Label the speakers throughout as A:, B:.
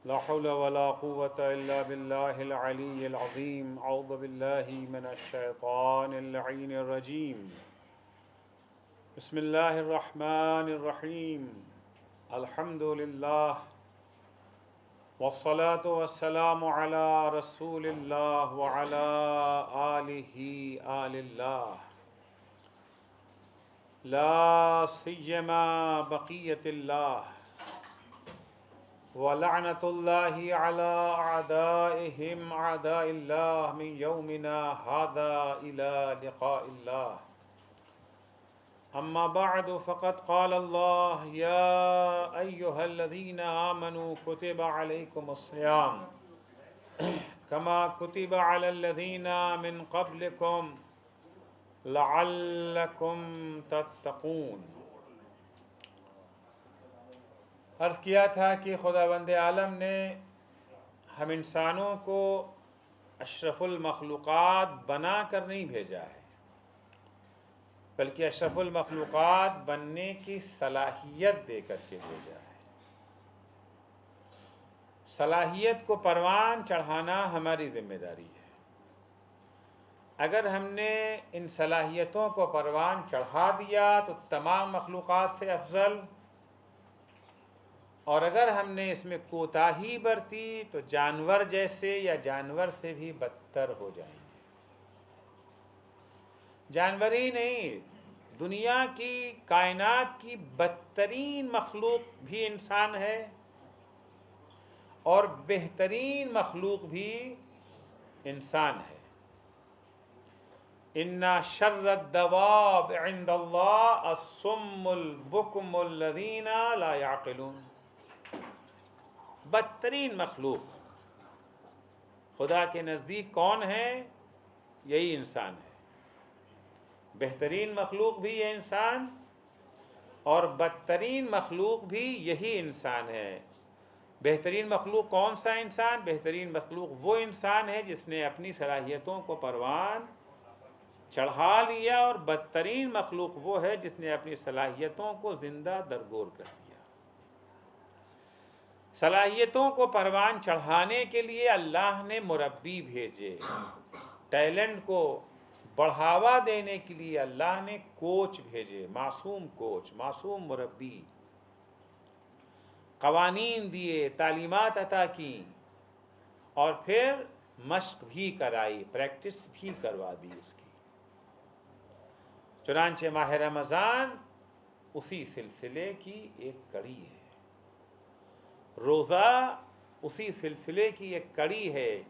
A: لا حول ولا قوة إلا بالله العلي العظيم. أعوذ بالله من الشيطان اللعين الرجيم. بسم الله الرحمن الرحيم. الحمد لله والصلاة والسلام على رسول الله وعلى آل الله لا سيما بقية الله ولعنة الله على أعدائهم أعداء الله من يومنا هذا إلى لقاء الله. أما بعد فقد قال الله يا أيها الذين آمنوا كتب عليكم الصيام كما كتب على الذين من قبلكم لعلكم تتقون. عرض کیا تھا کہ خداوند عالم نے ہم انسانوں کو اشرف المخلوقات بنا کر نہیں بھیجا ہے، بلکہ اشرف المخلوقات بننے کی صلاحیت دے کر کے بھیجا ہے۔ صلاحیت کو پروان چڑھانا ہماری ذمہ داری ہے۔ اگر ہم نے ان صلاحیتوں کو پروان چڑھا دیا تو تمام مخلوقات سے افضل، اور اگر ہم نے اس میں کوتاہی برتی تو جانور جیسے یا جانور سے بھی بدتر ہو جائیں گے۔ جانور ہی نہیں، دنیا کی کائنات کی بدترین مخلوق بھی انسان ہے اور بہترین مخلوق بھی انسان ہے۔ ان شر الدواب عند اللہ الصم البکم الذین لا یعقلون۔ بدترین مخلوق خدا کے نزدیک کون ہے؟ یہی انسان ہے۔ بہترین مخلوق بھی یہ انسان اور بدترین مخلوق بھی یہی انسان ہے۔ بہترین مخلوق کون سا انسان؟ بہترین مخلوق وہ انسان ہے جس نے اپنی صلاحیتوں کو پروان چڑھا لیا، اور بدترین مخلوق وہ ہے جس نے اپنی صلاحیتوں کو زندہ درگور کر دیا۔ صلاحیتوں کو پروان چڑھانے کے لیے اللہ نے مربی بھیجے، ٹیلنٹ کو بڑھاوا دینے کے لیے اللہ نے کوچ بھیجے، معصوم کوچ، معصوم مربی، قوانین دیے، تعلیمات عطا کی، اور پھر مشق بھی کرائی، پریکٹس بھی کروا دی اس کی۔ چنانچہ ماہ رمضان اسی سلسلے کی ایک کڑی ہے، روزہ اسی سلسلے کی ایک کڑی ہے۔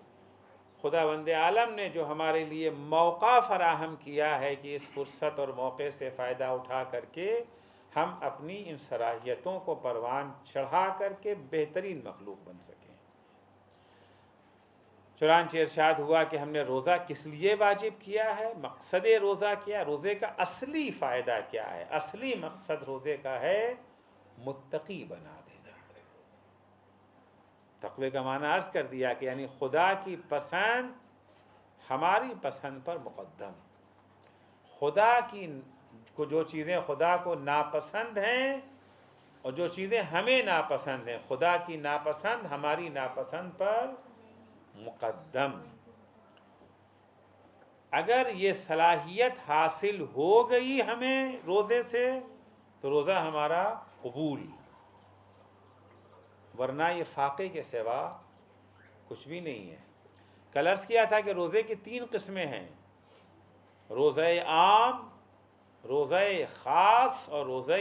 A: خداوند عالم نے جو ہمارے لیے موقع فراہم کیا ہے کہ اس فرصت اور موقع سے فائدہ اٹھا کر کے ہم اپنی ان صلاحیتوں کو پروان چڑھا کر کے بہترین مخلوق بن سکیں۔ چنانچہ ارشاد ہوا کہ ہم نے روزہ کس لیے واجب کیا ہے، مقصد روزہ کیا، روزے کا اصلی فائدہ کیا ہے؟ اصلی مقصد روزے کا ہے متقی بنا دینا۔ تقوی کا معنی عرض کر دیا کہ یعنی خدا کی پسند ہماری پسند پر مقدم، خدا کی جو چیزیں خدا کو ناپسند ہیں اور جو چیزیں ہمیں ناپسند ہیں، خدا کی ناپسند ہماری ناپسند پر مقدم۔ اگر یہ صلاحیت حاصل ہو گئی ہمیں روزے سے تو روزہ ہمارا قبول، ورنہ یہ فاقے کے سوا کچھ بھی نہیں ہے۔ کل عرض کیا تھا کہ روزے کی 3 قسمیں ہیں، روزہ عام، روزہ خاص اور روزہ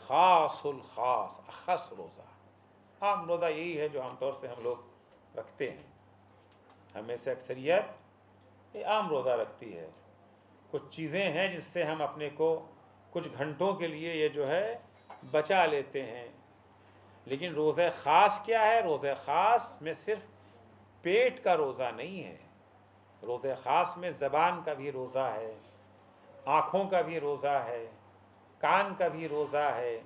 A: خاص الخاص، اخص روزہ۔ عام روزہ یہی ہے جو عام طور سے ہم لوگ رکھتے ہیں، ہمیں سے اکثریت یہ عام روزہ رکھتی ہے۔ کچھ چیزیں ہیں جس سے ہم اپنے کو کچھ گھنٹوں کے لیے یہ جو ہے بچا لیتے ہیں، لیکن روزہ خاص کیا ہے؟ روزہ خاص میں صرف پیٹ کا روزہ نہیں ہے، روزہ خاص میں زبان کا بھی روزہ ہے، آنکھوں کا بھی روزہ ہے، کان کا بھی روزہ ہے،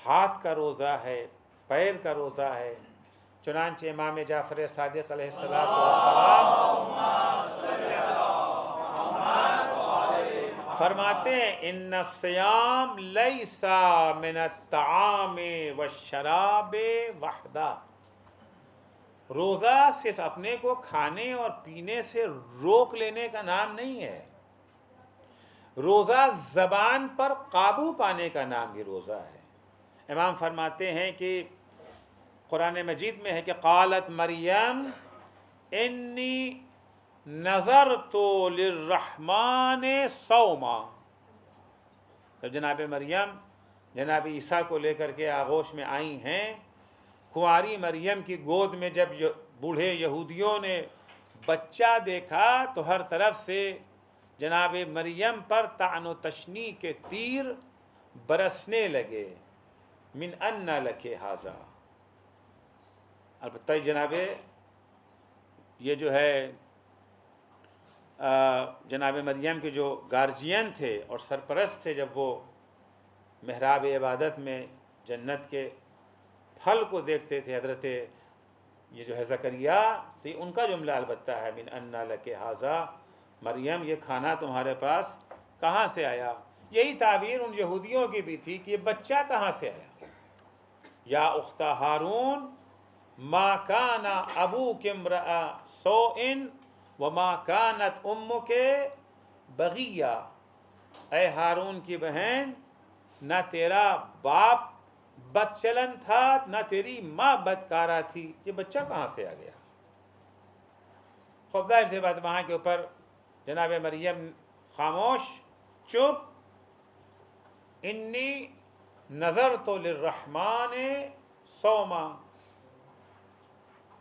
A: ہاتھ کا روزہ ہے، پیر کا روزہ ہے۔ چنانچہ امام جعفر صادق علیہ السلام فرماتے ہیں ان الصیام لیس من الطعام والشراب وحدہ، روزہ صرف اپنے کو کھانے اور پینے سے روک لینے کا نام نہیں ہے، روزہ زبان پر قابو پانے کا نام بھی روزہ ہے۔ امام فرماتے ہیں کہ قرآن مجید میں ہے کہ قالت مریم انی نذرت للرحمن صوما، جب جناب مریم جناب عیسیٰ کو لے کر کے آغوش میں آئی ہیں، کنواری مریم کی گود میں جب بوڑھے یہودیوں نے بچہ دیکھا تو ہر طرف سے جناب مریم پر طعن و تشنیع کے تیر برسنے لگے، من ان لک ھذا۔ البتہ جناب یہ جو ہے جناب مریم کے جو گارجین تھے اور سرپرست تھے، جب وہ محراب عبادت میں جنت کے پھل کو دیکھتے تھے، حضرت یہ جو ہے زکریا، تو یہ ان کا جملہ البتہ ہے، من ان لک ھذا، مریم یہ کھانا تمہارے پاس کہاں سے آیا؟ یہی تعبیر ان یہودیوں کی بھی تھی کہ یہ بچہ کہاں سے آیا۔ یا اخت ہارون ما کان ابوک امرأ سوء وما کانت امک بغیہ، اے ہارون کی بہن، نہ تیرا باپ بد چلن تھا نہ تیری ماں بدکارہ تھی، یہ بچہ کہاں سے آ گیا؟ خوب ظاہر سی بات، وہاں کے اوپر جناب مریم خاموش، چپ، انی نذرت للرحمن صوما،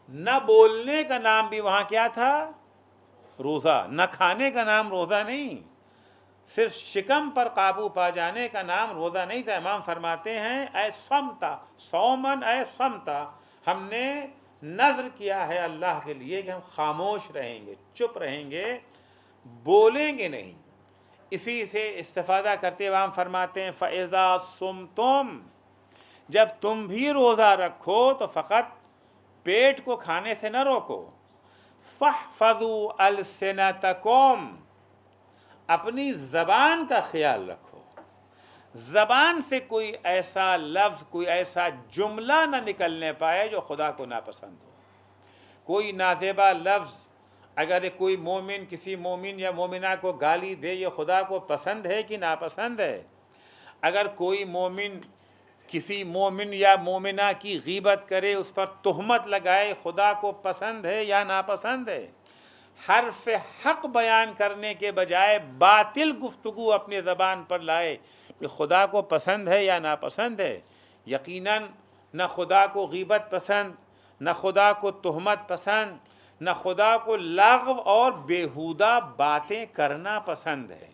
A: نہ بولنے کا نام بھی وہاں کیا تھا؟ روزہ، نہ کھانے کا نام روزہ نہیں، صرف شکم پر قابو پا جانے کا نام روزہ نہیں تھا۔ امام فرماتے ہیں اے صمتا، صومن اے صمتا، ہم نے نذر کیا ہے اللہ کے لیے کہ ہم خاموش رہیں گے، چپ رہیں گے، بولیں گے نہیں۔ اسی سے استفادہ کرتے امام فرماتے ہیں فَإِذَا صُمْتُمْ، جب تم بھی روزہ رکھو تو فقط پیٹ کو کھانے سے نہ روکو، فَاحْفَظُوا أَلْسِنَتَكُمْ، اپنی زبان کا خیال رکھو، زبان سے کوئی ایسا لفظ، کوئی ایسا جملہ نہ نکلنے پائے جو خدا کو ناپسند ہو۔ کوئی نازیبا لفظ اگر کوئی مومن کسی مومن یا مومنہ کو گالی دے، یہ خدا کو پسند ہے کہ ناپسند ہے؟ اگر کوئی مومن کسی مومن یا مومنہ کی غیبت کرے، اس پر تہمت لگائے، خدا کو پسند ہے یا ناپسند ہے؟ حرف حق بیان کرنے کے بجائے باطل گفتگو اپنے زبان پر لائے، یہ خدا کو پسند ہے یا ناپسند ہے؟ یقیناً نہ خدا کو غیبت پسند، نہ خدا کو تہمت پسند، نہ خدا کو لغو اور بیہودہ باتیں کرنا پسند ہے۔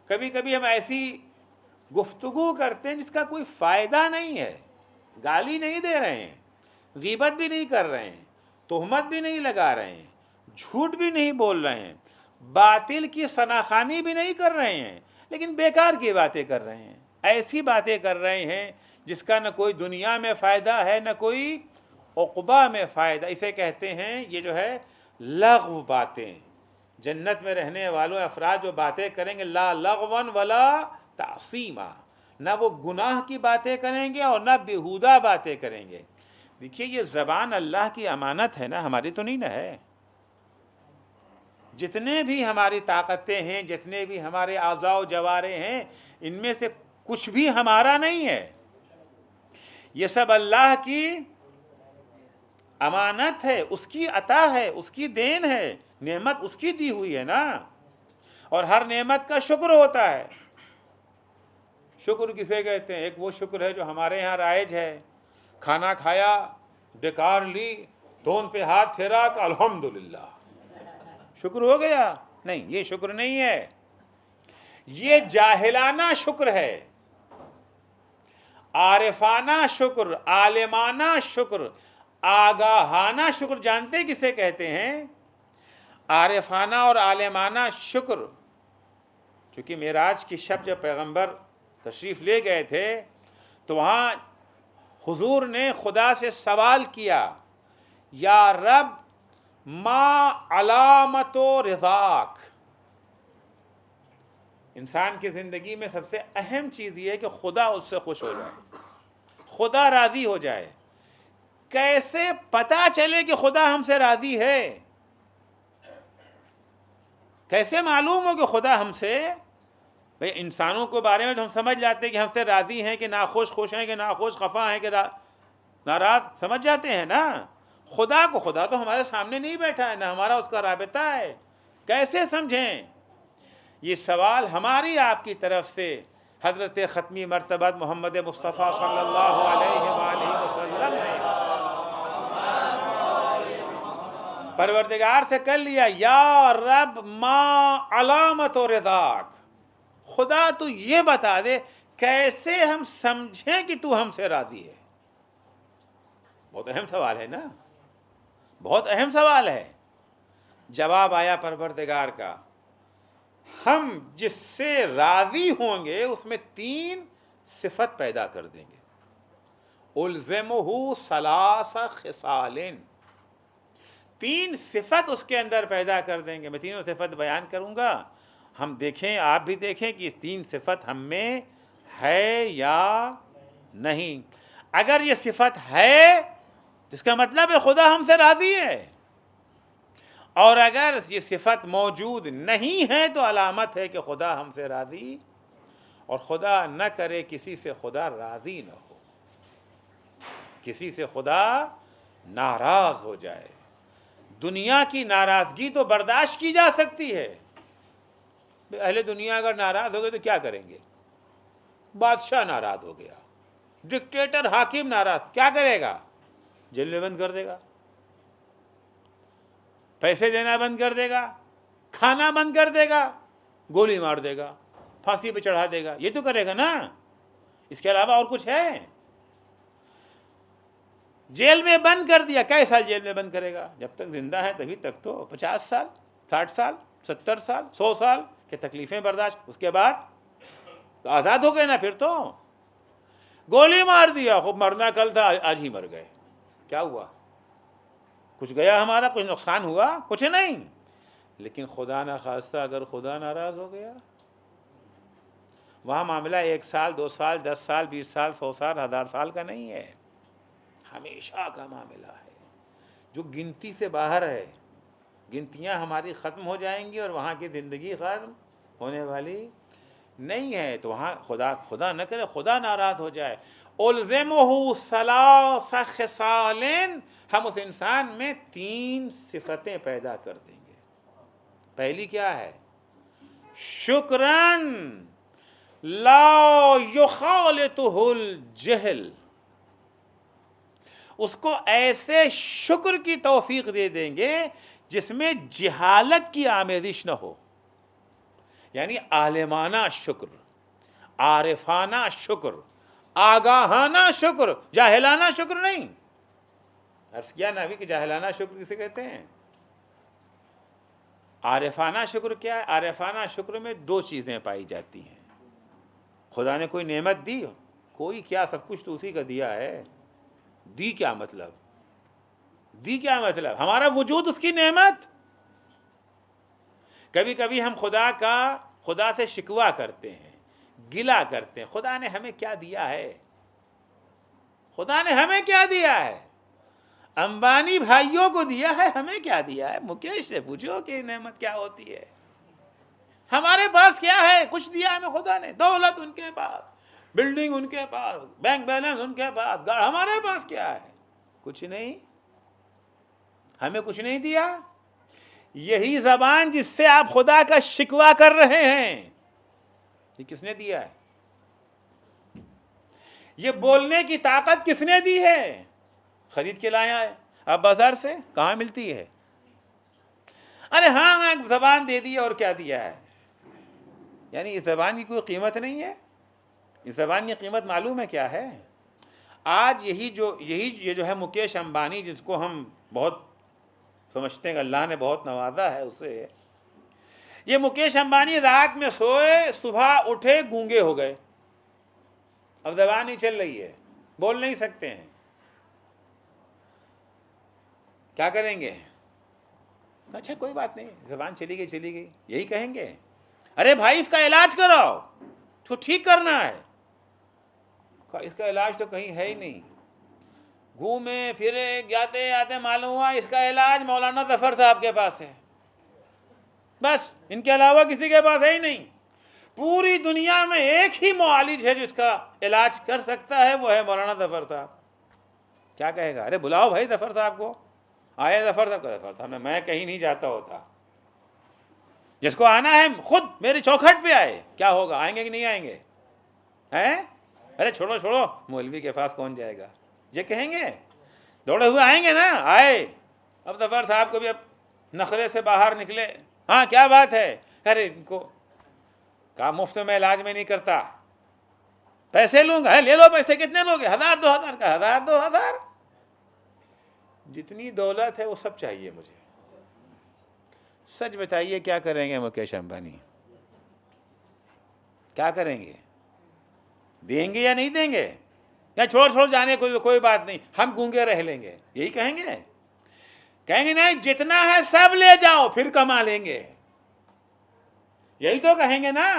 A: کبھی کبھی ہم ایسی گفتگو کرتے ہیں جس کا کوئی فائدہ نہیں ہے، گالی نہیں دے رہے ہیں، غیبت بھی نہیں کر رہے ہیں، تہمت بھی نہیں لگا رہے ہیں، جھوٹ بھی نہیں بول رہے ہیں، باطل کی ثناخوانی بھی نہیں کر رہے ہیں، لیکن بیکار کی باتیں کر رہے ہیں، ایسی باتیں کر رہے ہیں جس کا نہ کوئی دنیا میں فائدہ ہے نہ کوئی عقبہ میں فائدہ۔ اسے کہتے ہیں یہ جو ہے لغو باتیں۔ جنت میں رہنے والوں افراد جو باتیں کریں گے، لا لغون ولا تعصیما، نہ وہ گناہ کی باتیں کریں گے اور نہ بیہودہ باتیں کریں گے۔ دیکھیے یہ زبان اللہ کی امانت ہے نا، ہماری تو نہیں نہ ہے۔ جتنے بھی ہماری طاقتیں ہیں، جتنے بھی ہمارے اعضاء و جوارح ہیں، ان میں سے کچھ بھی ہمارا نہیں ہے، یہ سب اللہ کی امانت ہے، اس کی عطا ہے، اس کی دین ہے، نعمت اس کی دی ہوئی ہے نا، اور ہر نعمت کا شکر ہوتا ہے۔ شکر کسے کہتے ہیں؟ ایک وہ شکر ہے جو ہمارے یہاں رائج ہے، کھانا کھایا، ڈکار لی، دون پہ ہاتھ پھیرا کہ الحمدللہ شکر ہو گیا۔ نہیں، یہ شکر نہیں ہے، یہ جاہلانہ شکر ہے۔ عارفانہ شکر، عالمانہ شکر، آگاہانہ شکر جانتے کسے کہتے ہیں؟ عارفانہ اور عالمانہ شکر، چونکہ معراج کی شب جب پیغمبر تشریف لے گئے تھے تو وہاں حضور نے خدا سے سوال کیا، یا رب ما علامت و رضاک۔ انسان کی زندگی میں سب سے اہم چیز یہ ہے کہ خدا اس سے خوش ہو جائے، خدا راضی ہو جائے۔ کیسے پتا چلے کہ خدا ہم سے راضی ہے؟ کیسے معلوم ہو کہ خدا ہم سے؟ بھئی انسانوں کے بارے میں تو ہم سمجھ جاتے ہیں کہ ہم سے راضی ہیں کہ ناخوش، خوش ہیں کہ ناخوش، خفا ہیں کہ ناراض، سمجھ جاتے ہیں نا۔ خدا تو ہمارے سامنے نہیں بیٹھا ہے، نہ ہمارا اس کا رابطہ ہے، کیسے سمجھیں؟ یہ سوال ہماری آپ کی طرف سے حضرت ختمی مرتبہ محمد مصطفیٰ صلی اللہ علیہ وآلہ وسلم نے پروردگار سے کر لیا، یا رب ما علامت و رضاک، خدا تو یہ بتا دے کیسے ہم سمجھیں کہ تو ہم سے راضی ہے۔ بہت اہم سوال ہے نا، بہت اہم سوال ہے۔ جواب آیا پروردگار کا، ہم جس سے راضی ہوں گے اس میں 3 صفت پیدا کر دیں گے۔ الزمہ ثلاث خصال، 3 صفت اس کے اندر پیدا کر دیں گے۔ میں تینوں صفت بیان کروں گا، ہم دیکھیں، آپ بھی دیکھیں کہ یہ 3 صفت ہم میں ہے یا نہیں۔ اگر یہ صفت ہے اس کا مطلب ہے خدا ہم سے راضی ہے، اور اگر یہ صفت موجود نہیں ہے تو علامت ہے کہ خدا ہم سے راضی، اور خدا نہ کرے کسی سے خدا راضی نہ ہو، کسی سے خدا ناراض ہو جائے۔ دنیا کی ناراضگی تو برداشت کی جا سکتی ہے، اہل دنیا اگر ناراض ہو گئے تو کیا کریں گے؟ بادشاہ ناراض ہو گیا، ڈکٹیٹر حاکم ناراض، کیا کرے گا؟ جیل میں بند کر دے گا، پیسے دینا بند کر دے گا، کھانا بند کر دے گا، گولی مار دے گا، پھانسی پہ چڑھا دے گا، یہ تو کرے گا نا، اس کے علاوہ اور کچھ ہے؟ جیل میں بند کر دیا، کئی سال جیل میں بند کرے گا؟ جب تک زندہ ہے تبھی تک تو 50 سال، 60 سال، 70 سال، 100 سال کے تکلیفیں برداشت، اس کے بعد تو آزاد ہو گئے نا۔ پھر تو گولی مار دیا، خوب مرنا کل تھا آج ہی مر گئے، کیا ہوا؟ کچھ گیا ہمارا؟ کچھ نقصان ہوا؟ کچھ نہیں۔ لیکن خدا نہ خواستہ اگر خدا ناراض ہو گیا، وہاں معاملہ 1 سال، 2 سال، 10 سال، 20 سال، 100 سال، 1000 سال کا نہیں ہے، ہمیشہ کا معاملہ ہے، جو گنتی سے باہر ہے۔ گنتیاں ہماری ختم ہو جائیں گی اور وہاں کی زندگی ختم ہونے والی نہیں ہے۔ تو وہاں خدا نہ کرے خدا ناراض ہو جائے۔ الزمہ ثلاث خصال، ہم اس انسان میں 3 صفتیں پیدا کر دیں گے۔ پہلی کیا ہے؟ شکرن لا یخالطہ الجہل، اس کو ایسے شکر کی توفیق دے دیں گے جس میں جہالت کی آمیزش نہ ہو، یعنی عالمانہ شکر، عارفانہ شکر، آگاہانہ شکر، جاہلانہ شکر نہیں۔ عرض کیا نا ابھی کہ جاہلانہ شکر کسے کہتے ہیں؟ عارفانہ شکر کیا ہے؟ عارفانہ شکر میں 2 چیزیں پائی جاتی ہیں۔ خدا نے کوئی نعمت دی، کوئی کیا، سب کچھ تو اسی کا دیا ہے۔ دی کیا مطلب؟ دی کیا مطلب؟ ہمارا وجود اس کی نعمت۔ کبھی کبھی ہم خدا سے شکوہ کرتے ہیں، گلہ کرتے ہیں، خدا نے ہمیں کیا دیا ہے؟ خدا نے ہمیں کیا دیا ہے؟ امبانی بھائیوں کو دیا ہے، ہمیں کیا دیا ہے؟ مکیش سے پوچھو کہ نعمت کیا ہوتی ہے۔ ہمارے پاس کیا ہے؟ کچھ دیا ہمیں خدا نے، دولت ان کے پاس، بلڈنگ ان کے پاس، بینک بیلنس ان کے پاس، ہمارے پاس کیا ہے؟ کچھ نہیں، ہمیں کچھ نہیں دیا۔ یہی زبان جس سے آپ خدا کا شکوہ کر رہے ہیں، یہ کس نے دیا ہے؟ یہ بولنے کی طاقت کس نے دی ہے؟ خرید کے لایا ہے آپ بازار سے؟ کہاں ملتی ہے؟ ارے ہاں ایک زبان دے دی اور کیا دیا ہے؟ یعنی اس زبان کی کوئی قیمت نہیں ہے؟ اس زبان کی قیمت معلوم ہے کیا ہے؟ آج یہ جو ہے مکیش امبانی، جس کو ہم بہت سمجھتے ہیں کہ اللہ نے بہت نوازا ہے اسے، یہ مکیش امبانی رات میں سوئے، صبح اٹھے گونگے ہو گئے، اب زبان نہیں چل رہی ہے، بول نہیں سکتے ہیں، کیا کریں گے؟ اچھا کوئی بات نہیں، زبان چلی گئی، یہی کہیں گے؟ ارے بھائی اس کا علاج کراؤ، اس کو ٹھیک کرنا ہے، اس کا علاج تو کہیں ہے ہی نہیں۔ گھومے پھرے جاتے آتے معلوم ہوا اس کا علاج مولانا ظفر صاحب کے پاس ہے، بس ان کے علاوہ کسی کے پاس ہے ہی نہیں۔ پوری دنیا میں ایک ہی معالج ہے جو اس کا علاج کر سکتا ہے، وہ ہے مولانا ظفر صاحب۔ کیا کہے گا؟ ارے بلاؤ بھائی ظفر صاحب کو۔ آئے ظفر صاحب کا، ظفر صاحب میں کہیں نہیں جاتا ہوتا، جس کو آنا ہے خود میری چوکھٹ پہ آئے۔ کیا ہوگا؟ آئیں گے کہ نہیں آئیں گے؟ ہیں؟ ارے چھوڑو چھوڑو، مولوی کے پاس کون جائے گا، یہ کہیں گے؟ دوڑے ہوئے آئیں گے نا، آئے۔ اب ظفر صاحب کو بھی اب نخرے سے باہر نکلے، ہاں کیا بات ہے؟ ارے ان کو کہا مفت میں علاج میں نہیں کرتا، پیسے لوں گا۔ لے لو پیسے، کتنے لوگے؟ 1000 2000 کا۔ 1000 2000؟ جتنی دولت ہے وہ سب چاہیے مجھے۔ سچ بتائیے کیا کریں گے مکیش امبانی؟ کیا کریں گے؟ دیں گے یا نہیں دیں گے؟ یا چھوڑ جانے کوئی بات نہیں، ہم گونگے رہ لیں گے، یہی کہیں گے؟ کہیں گے نہیں، جتنا ہے سب لے جاؤ پھر کما لیں گے، یہی تو کہیں گے نا۔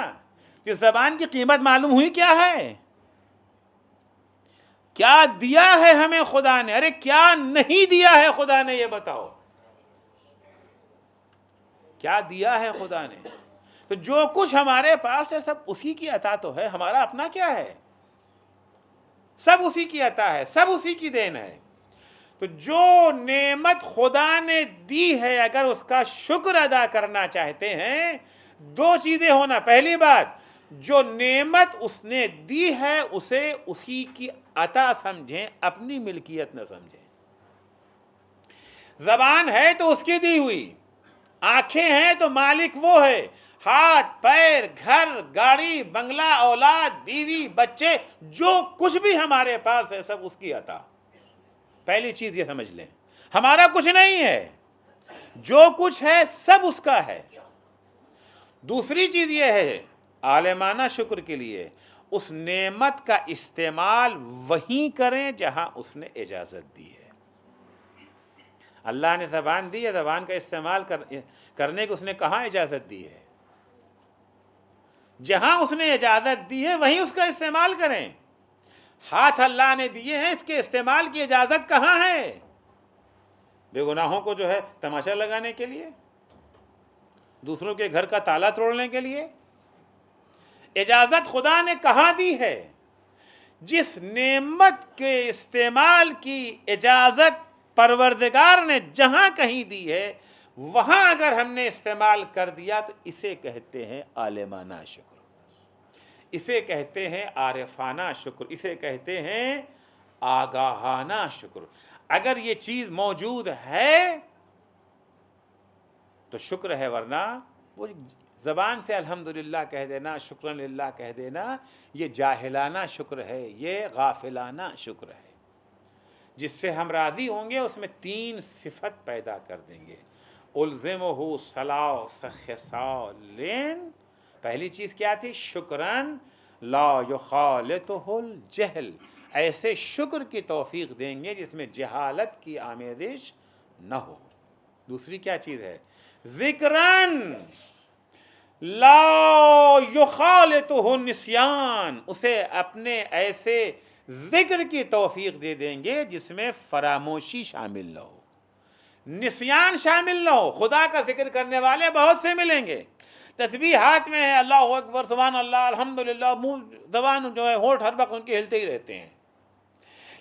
A: کہ زبان کی قیمت معلوم ہوئی کیا ہے؟ کیا دیا ہے ہمیں خدا نے؟ ارے کیا نہیں دیا ہے خدا نے، یہ بتاؤ۔ کیا دیا ہے خدا نے؟ تو جو کچھ ہمارے پاس ہے سب اسی کی عطا تو ہے، ہمارا اپنا کیا ہے؟ سب اسی کی عطا ہے، سب اسی کی دین ہے۔ تو جو نعمت خدا نے دی ہے اگر اس کا شکر ادا کرنا چاہتے ہیں، دو چیزیں ہونا۔ پہلی بات، جو نعمت اس نے دی ہے اسے اسی کی عطا سمجھیں، اپنی ملکیت نہ سمجھیں۔ زبان ہے تو اس کی دی ہوئی، آنکھیں ہیں تو مالک وہ ہے، ہاتھ پیر گھر گاڑی بنگلہ اولاد بیوی بچے جو کچھ بھی ہمارے پاس ہے سب اس کی عطا۔ پہلی چیز یہ سمجھ لیں، ہمارا کچھ نہیں ہے، جو کچھ ہے سب اس کا ہے۔ دوسری چیز یہ ہے، عالمانہ شکر کے لیے اس نعمت کا استعمال وہیں کریں جہاں اس نے اجازت دی ہے۔ اللہ نے زبان دی ہے، زبان کا استعمال کرنے کی اس نے کہاں اجازت دی ہے؟ جہاں اس نے اجازت دی ہے وہیں اس کا استعمال کریں۔ ہاتھ اللہ نے دیے ہیں، اس کے استعمال کی اجازت کہاں ہے؟ بے گناہوں کو جو ہے تماشا لگانے کے لیے، دوسروں کے گھر کا تالا توڑنے کے لیے؟ اجازت خدا نے کہاں دی ہے؟ جس نعمت کے استعمال کی اجازت پروردگار نے جہاں کہیں دی ہے وہاں اگر ہم نے استعمال کر دیا تو اسے کہتے ہیں عالمانہ شکر، اسے کہتے ہیں عارفانہ شکر، اسے کہتے ہیں آگاہانہ شکر۔ اگر یہ چیز موجود ہے تو شکر ہے، ورنہ وہ زبان سے الحمدللہ کہہ دینا، شکرا للہ کہہ دینا، یہ جاہلانہ شکر ہے، یہ غافلانہ شکر ہے۔ جس سے ہم راضی ہوں گے اس میں 3 صفت پیدا کر دیں گے۔ الزمہ ثلاث خصال، پہلی چیز کیا تھی؟ شکرن لا یخالطہ الجہل، ایسے شکر کی توفیق دیں گے جس میں جہالت کی آمیزش نہ ہو۔ دوسری کیا چیز ہے؟ ذکرن لا یخالطہ النسیان، اسے اپنے ایسے ذکر کی توفیق دے دیں گے جس میں فراموشی شامل نہ ہو، نسیان شامل نہ ہو۔ خدا کا ذکر کرنے والے بہت سے ملیں گے، تسبیح ہاتھ میں ہے، اللہ اکبر سبحان اللہ الحمدللہ، منہ زبان جو ہے ہونٹ ہر وقت ان کے ہلتے ہی رہتے ہیں،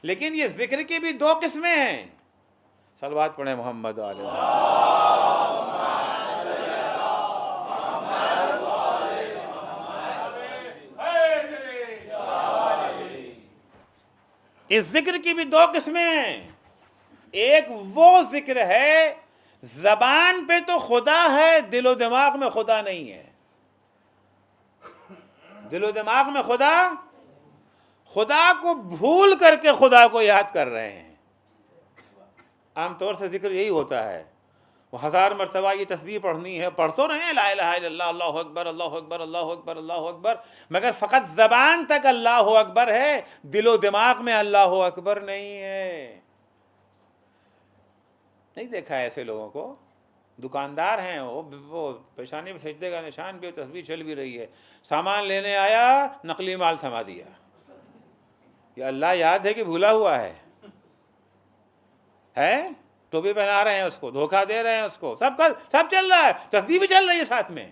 A: لیکن یہ ذکر کی بھی 2 قسمیں ہیں۔ صلوات پڑھیں محمد علیہ وسلم۔ اس ذکر کی بھی 2 قسمیں ہیں۔ ایک وہ ذکر ہے زبان پہ تو خدا ہے، دل و دماغ میں خدا نہیں ہے۔ دل و دماغ میں خدا کو بھول کر کے خدا کو یاد کر رہے ہیں۔ عام طور سے ذکر یہی ہوتا ہے، وہ 1000 مرتبہ یہ تسبیح پڑھنی ہے، پڑھ تو رہے ہیں لا الہ الا اللہ، اللہ اکبر اللہ اکبر اللہ اکبر اللہ اکبر، مگر فقط زبان تک اللہ اکبر ہے، دل و دماغ میں اللہ اکبر نہیں ہے۔ نہیں دیکھا ہے ایسے لوگوں کو؟ دکاندار ہیں، وہ پیشانی پہ سجدے کا نشان بھی، تسبیح چل بھی رہی ہے، سامان لینے آیا نقلی مال تھما دیا، یا اللہ یاد ہے کہ بھولا ہوا ہے؟ ہے، ٹوپی پہنا رہے ہیں اس کو، دھوکہ دے رہے ہیں اس کو، سب چل رہا ہے، تسبیح بھی چل رہی ہے ساتھ میں،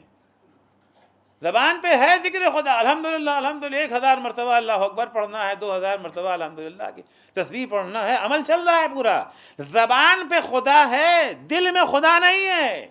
A: زبان پہ ہے ذکر خدا، الحمدللہ الحمدللہ 1000 مرتبہ اللہ اکبر پڑھنا ہے، 2000 مرتبہ الحمدللہ کی تسبیح پڑھنا ہے، عمل چل رہا ہے پورا، زبان پہ خدا ہے، دل میں خدا نہیں ہے۔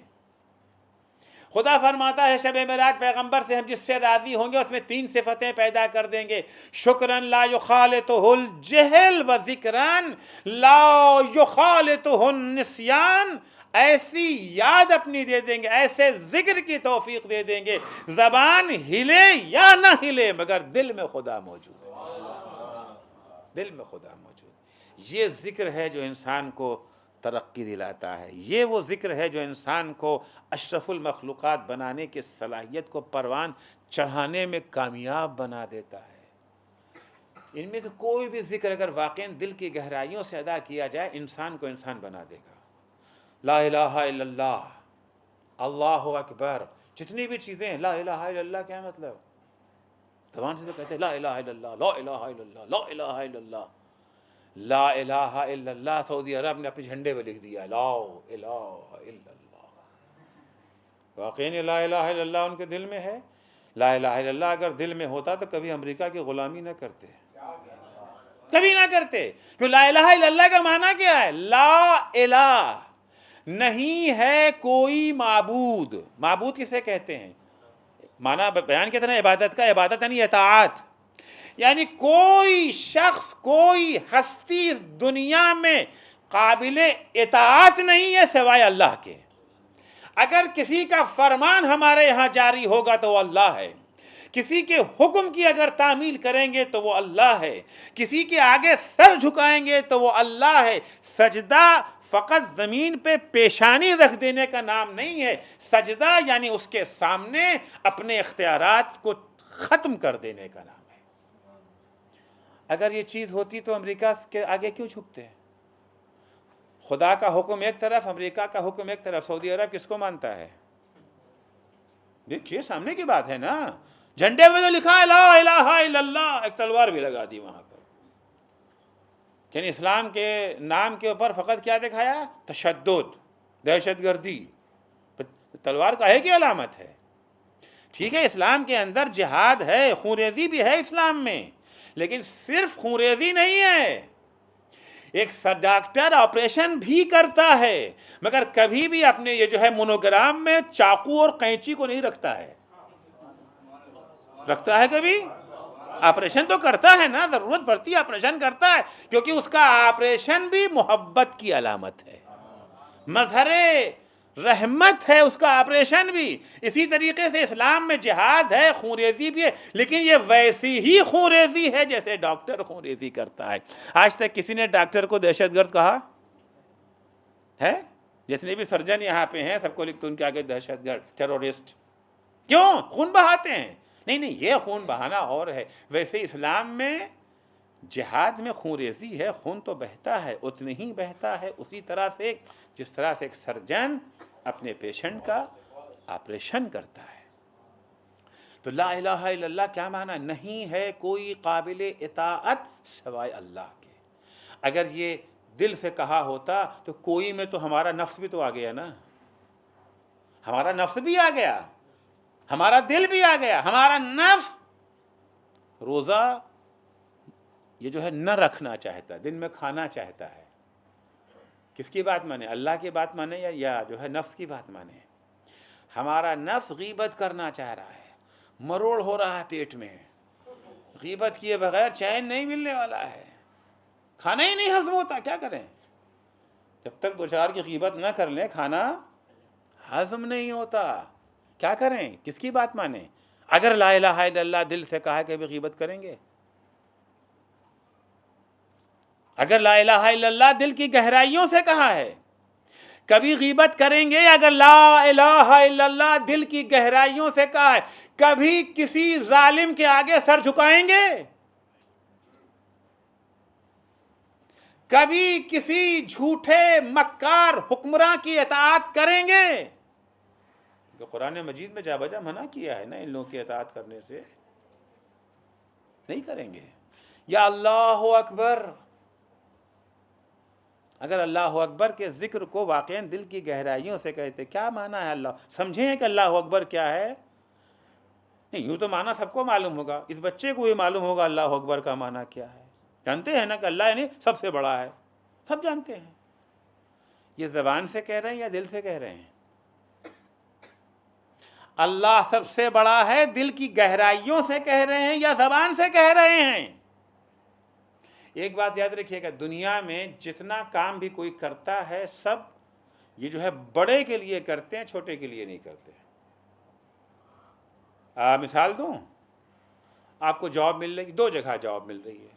A: خدا فرماتا ہے شب معراج پیغمبر سے ہم جس سے راضی ہوں گے اس میں 3 صفتیں پیدا کر دیں گے، شکرن لا یخالطہ الجہل و ذکرن لا یخالطہ النسیان، ایسی یاد اپنی دے دیں گے، ایسے ذکر کی توفیق دے دیں گے، زبان ہلے یا نہ ہلے مگر دل میں خدا موجود ہے، دل میں خدا موجود۔ یہ ذکر ہے جو انسان کو ترقی دلاتا ہے، یہ وہ ذکر ہے جو انسان کو اشرف المخلوقات بنانے کی صلاحیت کو پروان چڑھانے میں کامیاب بنا دیتا ہے۔ ان میں سے کوئی بھی ذکر اگر واقعاً دل کی گہرائیوں سے ادا کیا جائے انسان کو انسان بنا دے گا۔ لا الہ الا اللہ، اللہ اکبر، جتنی بھی چیزیں ہیں، لا الہ الا اللہ کیا مطلب؟ زبان سے تو کہتے ہیں لا الہ الا اللہ، لا الہ الا اللہ، لا الہ الا اللہ، لا الہ الا اللہ سعودی عرب نے اپنے جھنڈے پہ لکھ دیا لا الہ الا اللہ۔ واقعی لا الہ الا اللہ ان کے دل میں ہے؟ لا الہ الا اللہ اگر دل میں ہوتا تو کبھی امریکہ کی غلامی نہ کرتے، کبھی نہ کرتے، کیوں لا الہ الا اللہ کا معنی کیا ہے؟ لا الہ، نہیں ہے کوئی معبود۔ معبود کسے کہتے ہیں؟ معنی بیان کیا تھا نا عبادت کا، عبادت یعنی اطاعت، یعنی کوئی شخص کوئی ہستی اس دنیا میں قابل اطاعت نہیں ہے سوائے اللہ کے۔ اگر کسی کا فرمان ہمارے یہاں جاری ہوگا تو وہ اللہ ہے، کسی کے حکم کی اگر تعمیل کریں گے تو وہ اللہ ہے، کسی کے آگے سر جھکائیں گے تو وہ اللہ ہے۔ سجدہ فقط زمین پہ پیشانی رکھ دینے کا نام نہیں ہے، سجدہ یعنی اس کے سامنے اپنے اختیارات کو ختم کر دینے کا نام ہے۔ اگر یہ چیز ہوتی تو امریکہ کے آگے کیوں جھکتے ہیں؟ خدا کا حکم ایک طرف، امریکہ کا حکم ایک طرف، سعودی عرب کس کو مانتا ہے؟ دیکھیے سامنے کی بات ہے نا، جھنڈے میں تو لکھا ہے لا الہ الا اللہ، ایک تلوار بھی لگا دی وہاں پر، یعنی اسلام کے نام کے اوپر فقط کیا دکھایا؟ تشدد، دہشت گردی، تلوار کاہے کی علامت ہے؟ ٹھیک ہے اسلام کے اندر جہاد ہے، خونریزی بھی ہے اسلام میں، لیکن صرف خونریزی نہیں ہے، ایک ڈاکٹر آپریشن بھی کرتا ہے مگر کبھی بھی اپنے یہ جو ہے مونوگرام میں چاقو اور قینچی کو نہیں رکھتا ہے، رکھتا ہے کبھی؟ آپریشن تو کرتا ہے نا، ضرورت پڑتی ہے آپریشن کرتا ہے، کیونکہ اس کا آپریشن بھی محبت کی علامت ہے، مظہر رحمت ہے اس کا آپریشن بھی۔ اسی طریقے سے اسلام میں جہاد ہے، خونریزی بھی ہے، لیکن یہ ویسی ہی خونریزی ہے جیسے ڈاکٹر خونریزی کرتا ہے۔ آج تک کسی نے ڈاکٹر کو دہشت گرد کہا ہے؟ جتنے بھی سرجن یہاں پہ ہیں سب کو لکھ تو ان کے آگے دہشت گرد، ٹیرورسٹ، کیوں؟ خون بہاتے ہیں۔ نہیں یہ خون بہانا اور ہے، ویسے اسلام میں جہاد میں خونریزی ہے، خون تو بہتا ہے، اتنی ہی بہتا ہے اسی طرح سے جس طرح سے ایک سرجن اپنے پیشنٹ کا آپریشن کرتا ہے۔ تو لا الہ الا اللہ کیا معنی؟ نہیں ہے کوئی قابل اطاعت سوائے اللہ کے۔ اگر یہ دل سے کہا ہوتا تو کوئی میں تو ہمارا نفس بھی تو آ گیا نا، ہمارا نفس بھی آ گیا، ہمارا دل بھی آ گیا، ہمارا نفس روزہ یہ جو ہے نہ رکھنا چاہتا ہے، دن میں کھانا چاہتا ہے۔ کس کی بات مانے؟ اللہ کی بات مانے یا جو ہے نفس کی بات مانے؟ ہمارا نفس غیبت کرنا چاہ رہا ہے، مروڑ ہو رہا ہے پیٹ میں، غیبت کیے بغیر چین نہیں ملنے والا ہے، کھانا ہی نہیں ہضم ہوتا، کیا کریں؟ جب تک دو چار کی غیبت نہ کر لیں کھانا ہضم نہیں ہوتا، کیا کریں؟ کس کی بات مانیں؟ اگر لا الہ الا اللہ دل سے کہا کہ بھی غیبت کریں گے، اگر لا الہ الا اللہ دل کی گہرائیوں سے کہا ہے کبھی غیبت کریں گے، اگر لا الہ الا اللہ دل کی گہرائیوں سے کہا ہے کبھی کسی ظالم کے آگے سر جھکائیں گے، کبھی کسی جھوٹے مکار حکمراں کی اطاعت کریں گے؟ کہ قرآن مجید میں جا بجا منع کیا ہے نا ان لوگوں کی اطاعت کرنے سے، نہیں کریں گے۔ یا اللہ اکبر، اگر اللہ اکبر کے ذکر کو واقعاً دل کی گہرائیوں سے کہتے، کیا معنی ہے اللہ، سمجھیں کہ اللہ اکبر کیا ہے؟ نہیں، یوں تو معنی سب کو معلوم ہوگا، اس بچے کو یہ معلوم ہوگا اللہ اکبر کا معنی کیا ہے۔ جانتے ہیں نا کہ اللہ یعنی سب سے بڑا ہے، سب جانتے ہیں۔ یہ زبان سے کہہ رہے ہیں یا دل سے کہہ رہے ہیں؟ اللہ سب سے بڑا ہے دل کی گہرائیوں سے کہہ رہے ہیں یا زبان سے کہہ رہے ہیں؟ ایک بات یاد رکھیے گا، دنیا میں جتنا کام بھی کوئی کرتا ہے سب یہ جو ہے بڑے کے لیے کرتے ہیں، چھوٹے کے لیے نہیں کرتے۔ مثال دوں، آپ کو جاب مل رہی، دو جگہ جاب مل رہی ہے،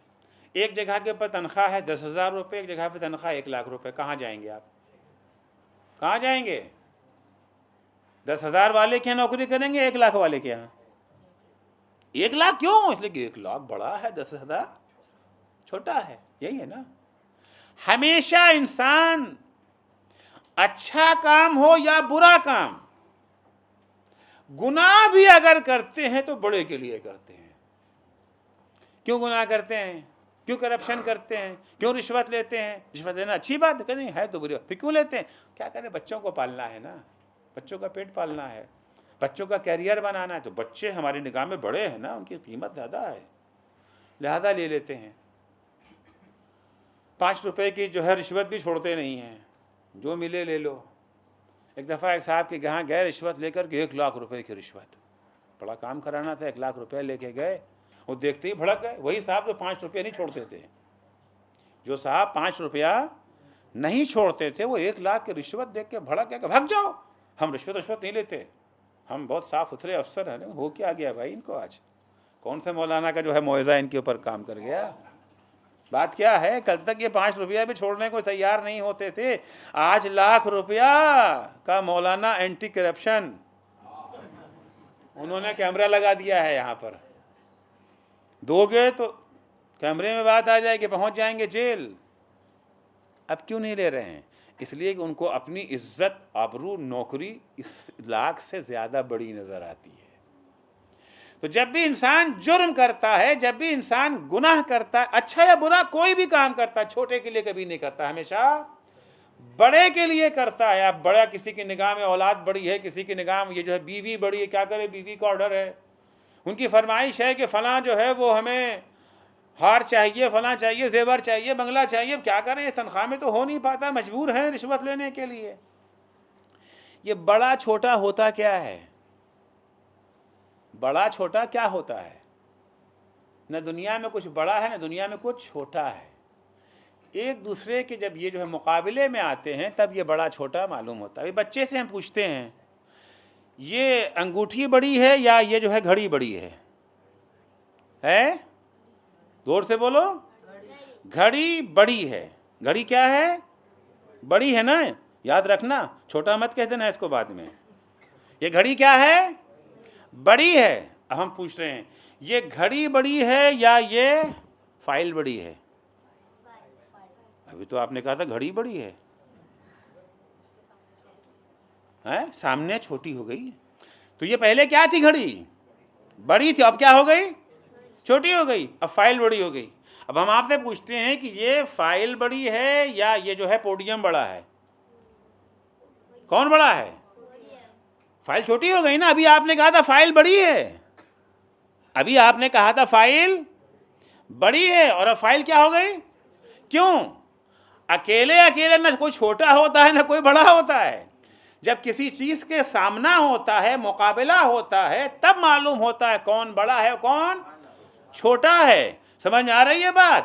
A: ایک جگہ کے اوپر تنخواہ ہے 10,000 روپے، ایک جگہ پہ تنخواہ 1,00,000 روپے، کہاں جائیں گے آپ؟ کہاں جائیں گے؟ 10,000 والے کے یہاں نوکری کریں گے 1,00,000 والے کے یہاں؟ 1,00,000 کیوں؟ اس لیے کہ 1,00,000 بڑا ہے، 10,000 چھوٹا ہے، یہی ہے نا۔ ہمیشہ انسان اچھا کام ہو یا برا کام، گناہ بھی اگر کرتے ہیں تو بڑے کے لیے کرتے ہیں۔ کیوں گناہ کرتے ہیں؟ کیوں کرپشن کرتے ہیں؟ کیوں رشوت لیتے ہیں؟ رشوت لینا اچھی بات ہے، نہیں ہے تو بری، پھر کیوں لیتے ہیں؟ کیا کریں، بچوں کو پالنا ہے نا، بچوں کا پیٹ پالنا ہے، بچوں کا کیریئر بنانا ہے، تو بچے ہماری نگاہ میں بڑے ہیں نا، ان کی قیمت زیادہ ہے، لہذا لے لیتے ہیں۔ 5 روپے کی جو ہے رشوت بھی چھوڑتے نہیں ہیں، جو ملے لے لو۔ ایک دفعہ ایک صاحب کے یہاں گئے رشوت لے کر کے 1,00,000 روپے کی رشوت، بڑا کام کرانا تھا، 1,00,000 روپے لے کے گئے، وہ دیکھتے ہی بھڑک گئے۔ وہی صاحب جو 5 روپے نہیں چھوڑتے تھے، جو صاحب 5 روپیہ نہیں چھوڑتے تھے، وہ 1,00,000 کی رشوت دیکھ کے بھڑک گئے کہ بھگ جاؤ، ہم رشوت نہیں لیتے، ہم بہت صاف ستھرے افسر ہیں۔ ہو کیا گیا بھائی ان کو؟ آج کون سے مولانا کا جو ہے موعظہ ان کے اوپر کام کر گیا؟ بات کیا ہے؟ کل تک یہ 5 روپیہ بھی چھوڑنے کو تیار نہیں ہوتے تھے، آج 1,00,000 روپیہ کا مولانا اینٹی کرپشن، انہوں نے کیمرہ لگا دیا ہے یہاں پر، دو گے تو کیمرے میں بات آ جائے کہ پہنچ جائیں گے جیل۔ اب کیوں نہیں لے رہے ہیں؟ اس لیے کہ ان کو اپنی عزت، آبرو، نوکری اس 1,00,000 سے زیادہ بڑی نظر آتی ہے۔ تو جب بھی انسان جرم کرتا ہے، جب بھی انسان گناہ کرتا ہے، اچھا یا برا کوئی بھی کام کرتا ہے، چھوٹے کے لیے کبھی نہیں کرتا، ہمیشہ بڑے کے لیے کرتا ہے۔ اب بڑا کسی کی نگاہ میں اولاد بڑی ہے، کسی کی نگاہ میں یہ جو ہے بیوی بڑی ہے، کیا کرے، بیوی کا آرڈر ہے، ان کی فرمائش ہے کہ فلاں جو ہے وہ ہمیں ہار چاہیے، فلاں چاہیے، زیور چاہیے، بنگلہ چاہیے، کیا کریں، تنخواہ میں تو ہو نہیں پاتا، مجبور ہیں رشوت لینے کے لیے۔ یہ بڑا چھوٹا ہوتا کیا ہے؟ بڑا چھوٹا کیا ہوتا ہے؟ نہ دنیا میں کچھ بڑا ہے، نہ دنیا میں کچھ چھوٹا ہے۔ ایک دوسرے کے جب یہ جو ہے مقابلے میں آتے ہیں تب یہ بڑا چھوٹا معلوم ہوتا ہے۔ بچے سے ہم پوچھتے ہیں یہ انگوٹھی بڑی ہے یا یہ جو ہے گھڑی بڑی ہے؟ زور سے بولو۔ گھڑی بڑی ہے۔ گھڑی کیا ہے؟ بڑی ہے نا، یاد رکھنا، چھوٹا مت کہتے نا اس کو بعد میں۔ یہ گھڑی کیا ہے؟ بڑی ہے۔ اب ہم پوچھ رہے ہیں یہ گھڑی بڑی ہے یا یہ فائل بڑی ہے؟ ابھی تو آپ نے کہا تھا گھڑی بڑی ہے، سامنے چھوٹی ہو گئی۔ تو یہ پہلے کیا تھی؟ گھڑی بڑی تھی، اب کیا ہو گئی؟ چھوٹی ہو گئی، اب فائل بڑی ہو گئی۔ اب ہم آپ سے پوچھتے ہیں کہ یہ فائل بڑی ہے یا یہ جو ہے پوڈیم بڑا ہے؟ کون بڑا ہے؟ فائل چھوٹی ہو گئی نا۔ ابھی آپ نے کہا تھا فائل بڑی ہے، ابھی آپ نے کہا تھا فائل بڑی ہے، اور اب فائل کیا ہو گئی؟ کیوں؟ اکیلے نہ کوئی چھوٹا ہوتا ہے نہ کوئی بڑا ہوتا ہے۔ جب کسی چیز کے سامنا ہوتا ہے، مقابلہ ہوتا ہے، تب معلوم ہوتا ہے کون بڑا ہے کون چھوٹا ہے۔ سمجھ میں آ رہی ہے بات؟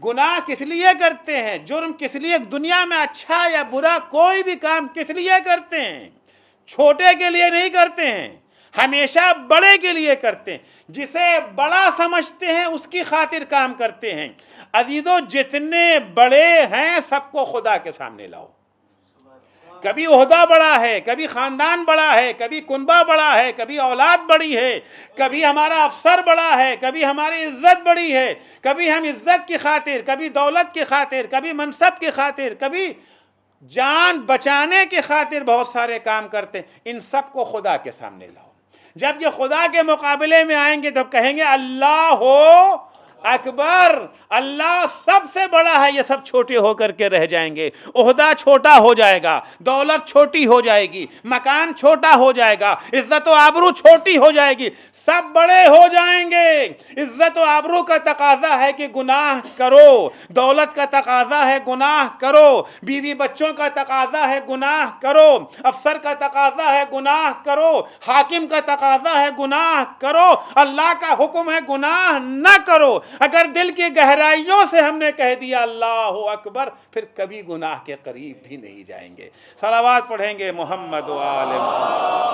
A: گناہ کس لیے کرتے ہیں؟ جرم کس لیے؟ دنیا میں اچھا یا برا کوئی بھی کام کس لیے کرتے ہیں؟ چھوٹے کے لیے نہیں کرتے ہیں، ہمیشہ بڑے کے لیے کرتے ہیں۔ جسے بڑا سمجھتے ہیں اس کی خاطر کام کرتے ہیں۔ عزیزو، جتنے بڑے ہیں سب کو خدا کے سامنے لاؤ۔ کبھی عہدہ بڑا ہے، کبھی خاندان بڑا ہے، کبھی کنبہ بڑا ہے، کبھی اولاد بڑی ہے، کبھی ہمارا افسر بڑا ہے، کبھی ہماری عزت بڑی ہے، کبھی ہم عزت کی خاطر، کبھی دولت کی خاطر، کبھی منصب کی خاطر، کبھی جان بچانے کی خاطر بہت سارے کام کرتے ہیں۔ ان سب کو خدا کے سامنے لاؤ۔ جب یہ خدا کے مقابلے میں آئیں گے تو کہیں گے اللہ ہو اکبر، اللہ سب سے بڑا ہے، یہ سب چھوٹے ہو کر کے رہ جائیں گے، عہدہ چھوٹا ہو جائے گا، دولت چھوٹی ہو جائے گی، مکان چھوٹا ہو جائے گا، عزت و آبرو چھوٹی ہو جائے گی، سب بڑے ہو جائیں گے۔ عزت و آبرو کا تقاضا ہے کہ گناہ کرو، دولت کا تقاضا ہے گناہ کرو، بیوی بچوں کا تقاضا ہے گناہ کرو، افسر کا تقاضا ہے گناہ کرو، حاکم کا تقاضا ہے گناہ کرو، اللہ کا حکم ہے گناہ نہ کرو۔ اگر دل کی گہرائیوں سے ہم نے کہہ دیا اللہ اکبر، پھر کبھی گناہ کے قریب بھی نہیں جائیں گے۔ صلوات پڑھیں گے محمد و آل محمد۔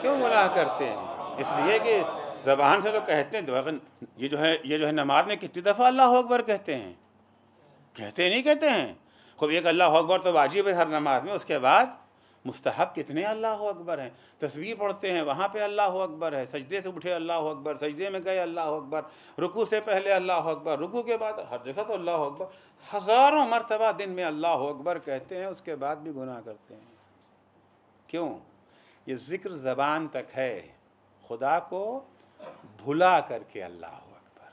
A: کیوں گناہ کرتے ہیں؟ اس لیے کہ زبان سے تو کہتے ہیں، یہ جو ہے نماز میں کتنی دفعہ اللہ اکبر کہتے ہیں؟ کہتے نہیں کہتے ہیں؟ خوب ایک اللہ اکبر تو واجب ہے ہر نماز میں، اس کے بعد مستحب کتنے اللہ اکبر ہیں؟ تسبیح پڑھتے ہیں وہاں پہ اللہ اکبر ہے، سجدے سے اٹھے اللہ اکبر، سجدے میں گئے اللہ اکبر، رکوع سے پہلے اللہ اکبر، رکوع کے بعد ہر جگہ تو اللہ اکبر، ہزاروں مرتبہ دن میں اللہ اکبر کہتے ہیں، اس کے بعد بھی گناہ کرتے ہیں۔ کیوں؟ یہ ذکر زبان تک ہے، خدا کو بھلا کر کے اللہ اکبر،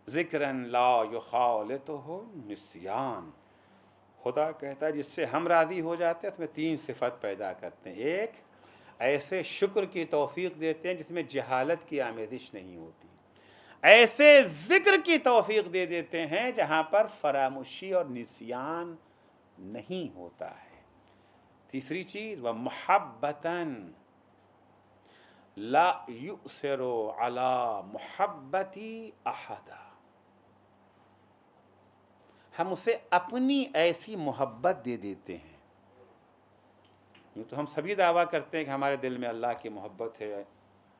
A: ذکراً لا یخالطہ نسیان۔ خدا کہتا ہے جس سے ہم راضی ہو جاتے ہیں اس میں 3 صفت پیدا کرتے ہیں۔ ایک، ایسے شکر کی توفیق دیتے ہیں جس میں جہالت کی آمیزش نہیں ہوتی، ایسے ذکر کی توفیق دے دیتے ہیں جہاں پر فراموشی اور نسیان نہیں ہوتا ہے۔ تیسری چیز، وَمُحَبَّتًا لا یؤثر علی محبتی احدا، ہم اسے اپنی ایسی محبت دے دیتے ہیں۔ یوں تو ہم سبھی دعویٰ کرتے ہیں کہ ہمارے دل میں اللہ کی محبت ہے،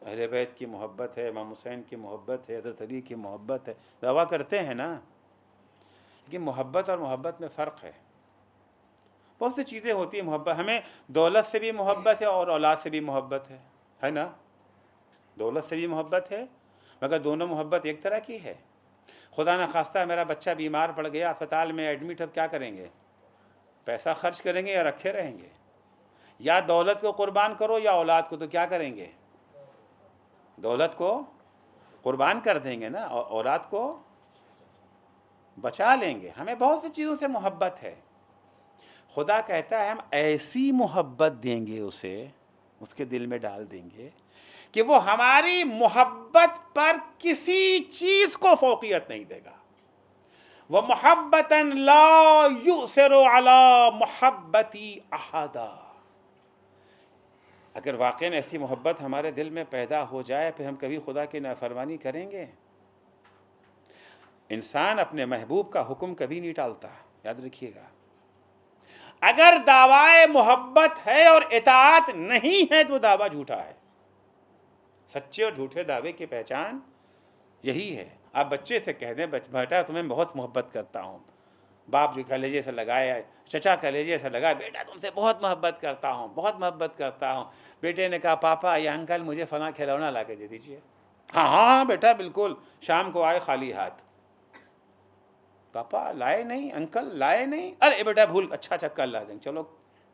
A: اہل بیت کی محبت ہے، امام حسین کی محبت ہے، حضرت علی کی محبت ہے، دعویٰ کرتے ہیں نا، لیکن محبت اور محبت میں فرق ہے۔ بہت سی چیزیں ہوتی ہیں محبت، ہمیں دولت سے بھی محبت ہے اور اولاد سے بھی محبت ہے نا، دولت سے بھی محبت ہے، مگر دونوں محبت ایک طرح کی ہے۔ خدا نہ خواستہ میرا بچہ بیمار پڑ گیا اسپتال میں ایڈمٹ، اب کیا کریں گے؟ پیسہ خرچ کریں گے یا رکھے رہیں گے؟ یا دولت کو قربان کرو یا اولاد کو، تو کیا کریں گے؟ دولت کو قربان کر دیں گے نا، اور اولاد کو بچا لیں گے۔ ہمیں بہت سی چیزوں سے محبت ہے۔ خدا کہتا ہے ہم ایسی محبت دیں گے اسے، اس کے دل میں ڈال دیں گے کہ وہ ہماری محبت پر کسی چیز کو فوقیت نہیں دے گا۔ وَمُحَبَّتًا لَا يُؤْثِرُ عَلَى مُحَبَّتِ أَحَدًا، اگر واقعاً ایسی محبت ہمارے دل میں پیدا ہو جائے پھر ہم کبھی خدا کی نافرمانی کریں گے؟ انسان اپنے محبوب کا حکم کبھی نہیں ٹالتا، یاد رکھیے گا۔ اگر دعویٰ محبت ہے اور اطاعت نہیں ہے تو دعویٰ جھوٹا ہے۔ سچے اور جھوٹے دعوے کی پہچان یہی ہے۔ آپ بچے سے کہہ دیں بیٹا تمہیں بہت محبت کرتا ہوں، باپ جو کلیجے سے لگائے، چچا کلیجے سے لگائے، بیٹا تم سے بہت محبت کرتا ہوں، بہت محبت کرتا ہوں۔ بیٹے نے کہا پاپا یا انکل مجھے فلاں کھلونا لا کے دے دیجیے۔ ہاں ہاں بیٹا بالکل، شام کو آئے خالی ہاتھ، پاپا لائے نہیں، انکل لائے نہیں، ارے بیٹا بھول، اچھا کل لا دیں، چلو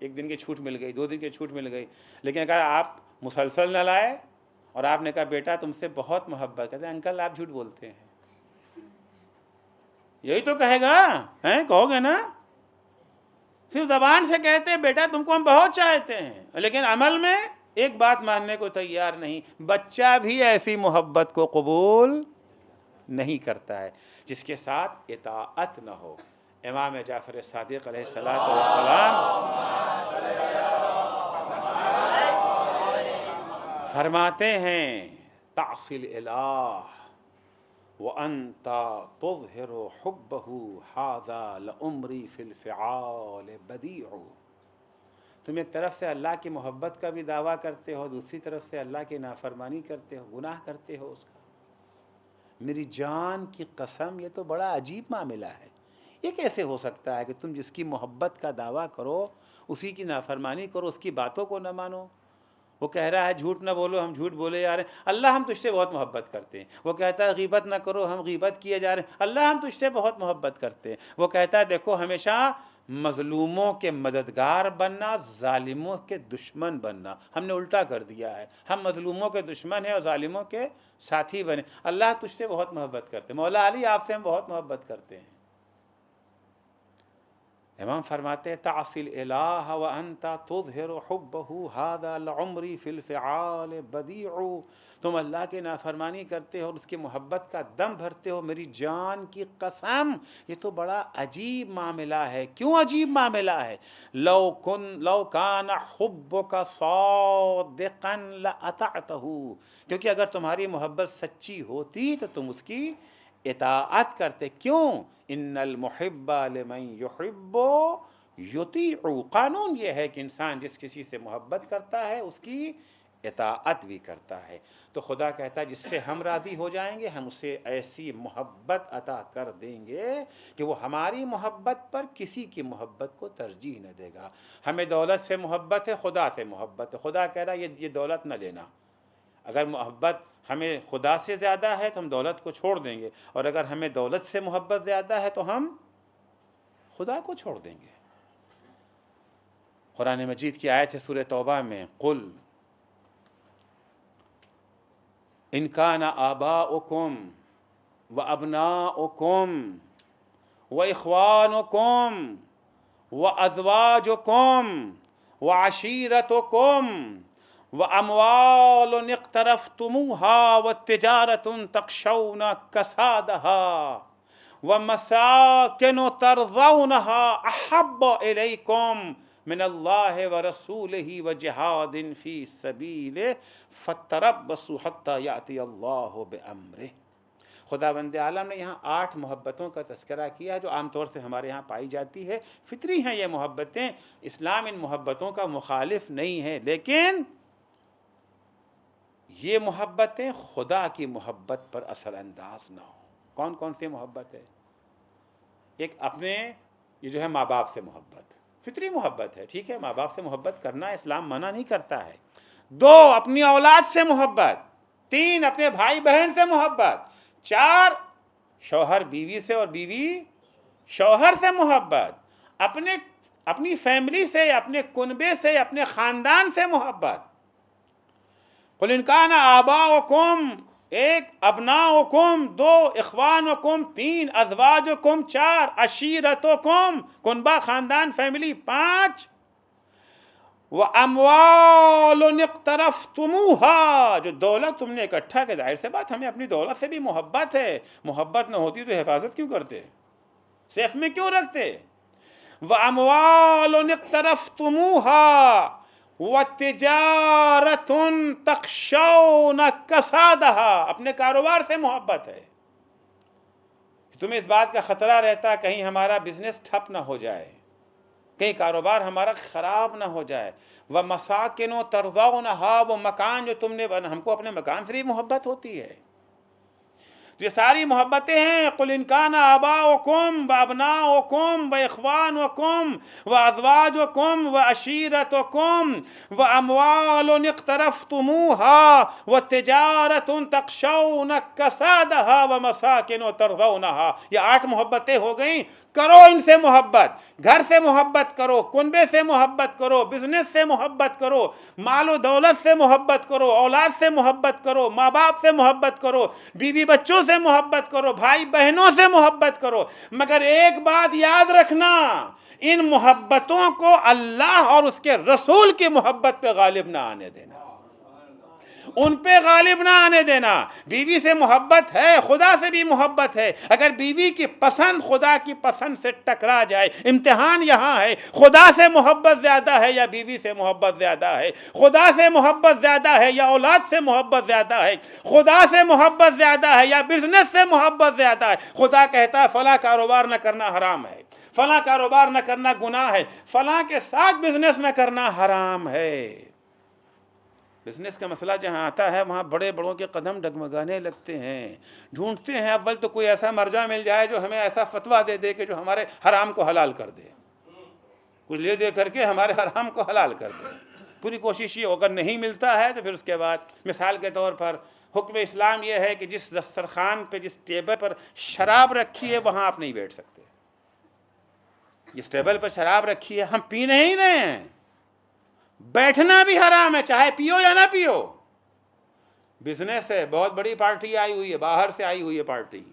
A: ایک دن کی چھوٹ مل گئی، 2 دن کی چھوٹ مل گئی، لیکن اگر آپ مسلسل نہ لائے اور آپ نے کہا بیٹا تم سے بہت محبت کرتے ہیں، انکل آپ جھوٹ بولتے ہیں، یہی تو کہے گا، کہو گے نا؟ صرف زبان سے کہتے ہیں بیٹا تم کو ہم بہت چاہتے ہیں، لیکن عمل میں ایک بات ماننے کو تیار نہیں۔ بچہ بھی ایسی محبت کو قبول نہیں کرتا ہے جس کے ساتھ اطاعت نہ ہو۔ امام جعفر صادق علیہ السلام فرماتے ہیں تعصی الالہ وَأَنْتَ تُظْهِرُ حُبَّهُ هَذَا لَعُمْرِي فِي الْفِعَالِ بَدِيعُ، تم ایک طرف سے اللہ کی محبت کا بھی دعویٰ کرتے ہو، دوسری طرف سے اللہ کی نافرمانی کرتے ہو، گناہ کرتے ہو اس کا۔ میری جان کی قسم یہ تو بڑا عجیب معاملہ ہے، یہ کیسے ہو سکتا ہے کہ تم جس کی محبت کا دعویٰ کرو اسی کی نافرمانی کرو، اس کی باتوں کو نہ مانو۔ وہ کہہ رہا ہے جھوٹ نہ بولو، ہم جھوٹ بولے جا رہے ہیں، اللہ ہم تجھ سے بہت محبت کرتے ہیں۔ وہ کہتا ہے غیبت نہ کرو، ہم غیبت کیے جا رہے ہیں، اللہ ہم تجھ سے بہت محبت کرتے ہیں۔ وہ کہتا ہے دیکھو ہمیشہ مظلوموں کے مددگار بننا، ظالموں کے دشمن بننا۔ ہم نے الٹا کر دیا ہے، ہم مظلوموں کے دشمن ہیں اور ظالموں کے ساتھی بنے۔ اللہ تجھ سے بہت محبت کرتے ہیں، مولا علی آپ سے ہم بہت محبت کرتے ہیں۔ امام فرماتے ہیں تعصی الالہ وانت تظہر حبہ ھذا لعمری فی الفعال بدیع، تم اللہ کی نافرمانی کرتے ہو اور اس کی محبت کا دم بھرتے ہو، میری جان کی قسم یہ تو بڑا عجیب معاملہ ہے۔ کیوں عجیب معاملہ ہے؟ لو کان حبک صادقا لاطعتہ، کیونکہ اگر تمہاری محبت سچی ہوتی تو تم اس کی اطاعت کرتے۔ کیوں؟ ان المحب لمن یحب یطیع، قانون یہ ہے کہ انسان جس کسی سے محبت کرتا ہے اس کی اطاعت بھی کرتا ہے۔ تو خدا کہتا ہے جس سے ہم راضی ہو جائیں گے ہم اسے ایسی محبت عطا کر دیں گے کہ وہ ہماری محبت پر کسی کی محبت کو ترجیح نہ دے گا۔ ہمیں دولت سے محبت ہے، خدا سے محبت ہے، خدا کہہ رہا ہے یہ دولت نہ لینا۔ اگر محبت ہمیں خدا سے زیادہ ہے تو ہم دولت کو چھوڑ دیں گے، اور اگر ہمیں دولت سے محبت زیادہ ہے تو ہم خدا کو چھوڑ دیں گے۔ قرآن مجید کی آیت ہے سورہ توبہ میں، قل ان کان آباؤکم وابناؤکم واخوانکم وازواجکم وعشیرتکم واموال اقترفتموها وتجارة تخشون كسادها ومساكن ترضونها احب الیکم من اللہ ورسولہ وجہاد فی سبیلہ فتربصوا حتی یأتی اللہ بامرہ۔ خداوند عالم نے یہاں 8 محبتوں کا تذکرہ کیا ہے جو عام طور سے ہمارے ہاں پائی جاتی ہے، فطری ہیں یہ محبتیں، اسلام ان محبتوں کا مخالف نہیں ہے، لیکن یہ محبتیں خدا کی محبت پر اثر انداز نہ ہوں۔ کون کون سی محبت ہے؟ ایک اپنے یہ جو ہے ماں باپ سے محبت، فطری محبت ہے، ٹھیک ہے، ماں باپ سے محبت کرنا اسلام منع نہیں کرتا ہے۔ 2 اپنی اولاد سے محبت، 3 اپنے بھائی بہن سے محبت، 4 شوہر بیوی سے اور بیوی شوہر سے محبت، اپنی فیملی سے، اپنے کنبے سے، اپنے خاندان سے محبت۔ قل ان کان آباؤکم 1، ابناؤکم 2، اخوانکم 3، ازواجکم 4، عشیرتکم کنبہ خاندان فیملی 5، واموال اقترفتموها جو دولت تم نے اکٹھا کی، ظاہر سے بات ہمیں اپنی دولت سے بھی محبت ہے، محبت نہ ہوتی تو حفاظت کیوں کرتے، سیف میں کیوں رکھتے؟ واموال اقترفتموها وتجارۃ تخشون کسادها، اپنے کاروبار سے محبت ہے، تمہیں اس بات کا خطرہ رہتا ہے کہیں ہمارا بزنس ٹھپ نہ ہو جائے، کہیں کاروبار ہمارا خراب نہ ہو جائے۔ وَمَسَاكِنُ تَرْضَوْنَهَا، وہ مکان جو تم نے بنا، ہم کو اپنے مکان سے بھی محبت ہوتی ہے۔ تو یہ ساری محبتیں ہیں۔ قل ان کان آباؤکم وابناؤکم واخوانکم وازواجکم وعشیرتکم واموال اقترفتموها وتجارۃ تخشون کسادها ومساکن ترضونها، یہ 8 محبتیں ہو گئیں۔ کرو ان سے محبت، گھر سے محبت کرو، کنبے سے محبت کرو، بزنس سے محبت کرو، مال و دولت سے محبت کرو، اولاد سے محبت کرو، ماں باپ سے محبت کرو، بیوی بچوں سے محبت کرو، بھائی بہنوں سے محبت کرو، مگر ایک بات یاد رکھنا، ان محبتوں کو اللہ اور اس کے رسول کی محبت پہ غالب نہ آنے دینا، ان پہ غالب نہ آنے دینا۔ بیوی سے محبت ہے، خدا سے بھی محبت ہے، اگر بیوی کی پسند خدا کی پسند سے ٹکرا جائے، امتحان یہاں ہے، خدا سے محبت زیادہ ہے یا بیوی سے محبت زیادہ ہے، خدا سے محبت زیادہ ہے یا اولاد سے محبت زیادہ ہے، خدا سے محبت زیادہ ہے یا بزنس سے محبت زیادہ ہے۔ خدا کہتا ہے فلاں کاروبار نہ کرنا حرام ہے، فلاں کاروبار نہ کرنا گناہ ہے، فلاں کے ساتھ بزنس نہ کرنا حرام ہے۔ بزنس کا مسئلہ جہاں آتا ہے وہاں بڑے بڑوں کے قدم ڈگمگانے لگتے ہیں، ڈھونڈتے ہیں اول تو کوئی ایسا مرجع مل جائے جو ہمیں ایسا فتویٰ دے دے کہ جو ہمارے حرام کو حلال کر دے، کچھ لے دے کر کے ہمارے حرام کو حلال کر دے۔ پوری کوشش یہ اگر نہیں ملتا ہے تو پھر اس کے بعد مثال کے طور پر حکم اسلام یہ ہے کہ جس دسترخوان پہ، جس ٹیبل پر شراب رکھی ہے وہاں آپ نہیں بیٹھ سکتے، جس ٹیبل پر شراب رکھی ہے ہم پی نہیں رہے ہیں، بیٹھنا بھی حرام ہے، چاہے پیو یا نہ پیو۔ بزنس ہے، بہت بڑی پارٹی آئی ہوئی ہے، باہر سے آئی ہوئی ہے پارٹی،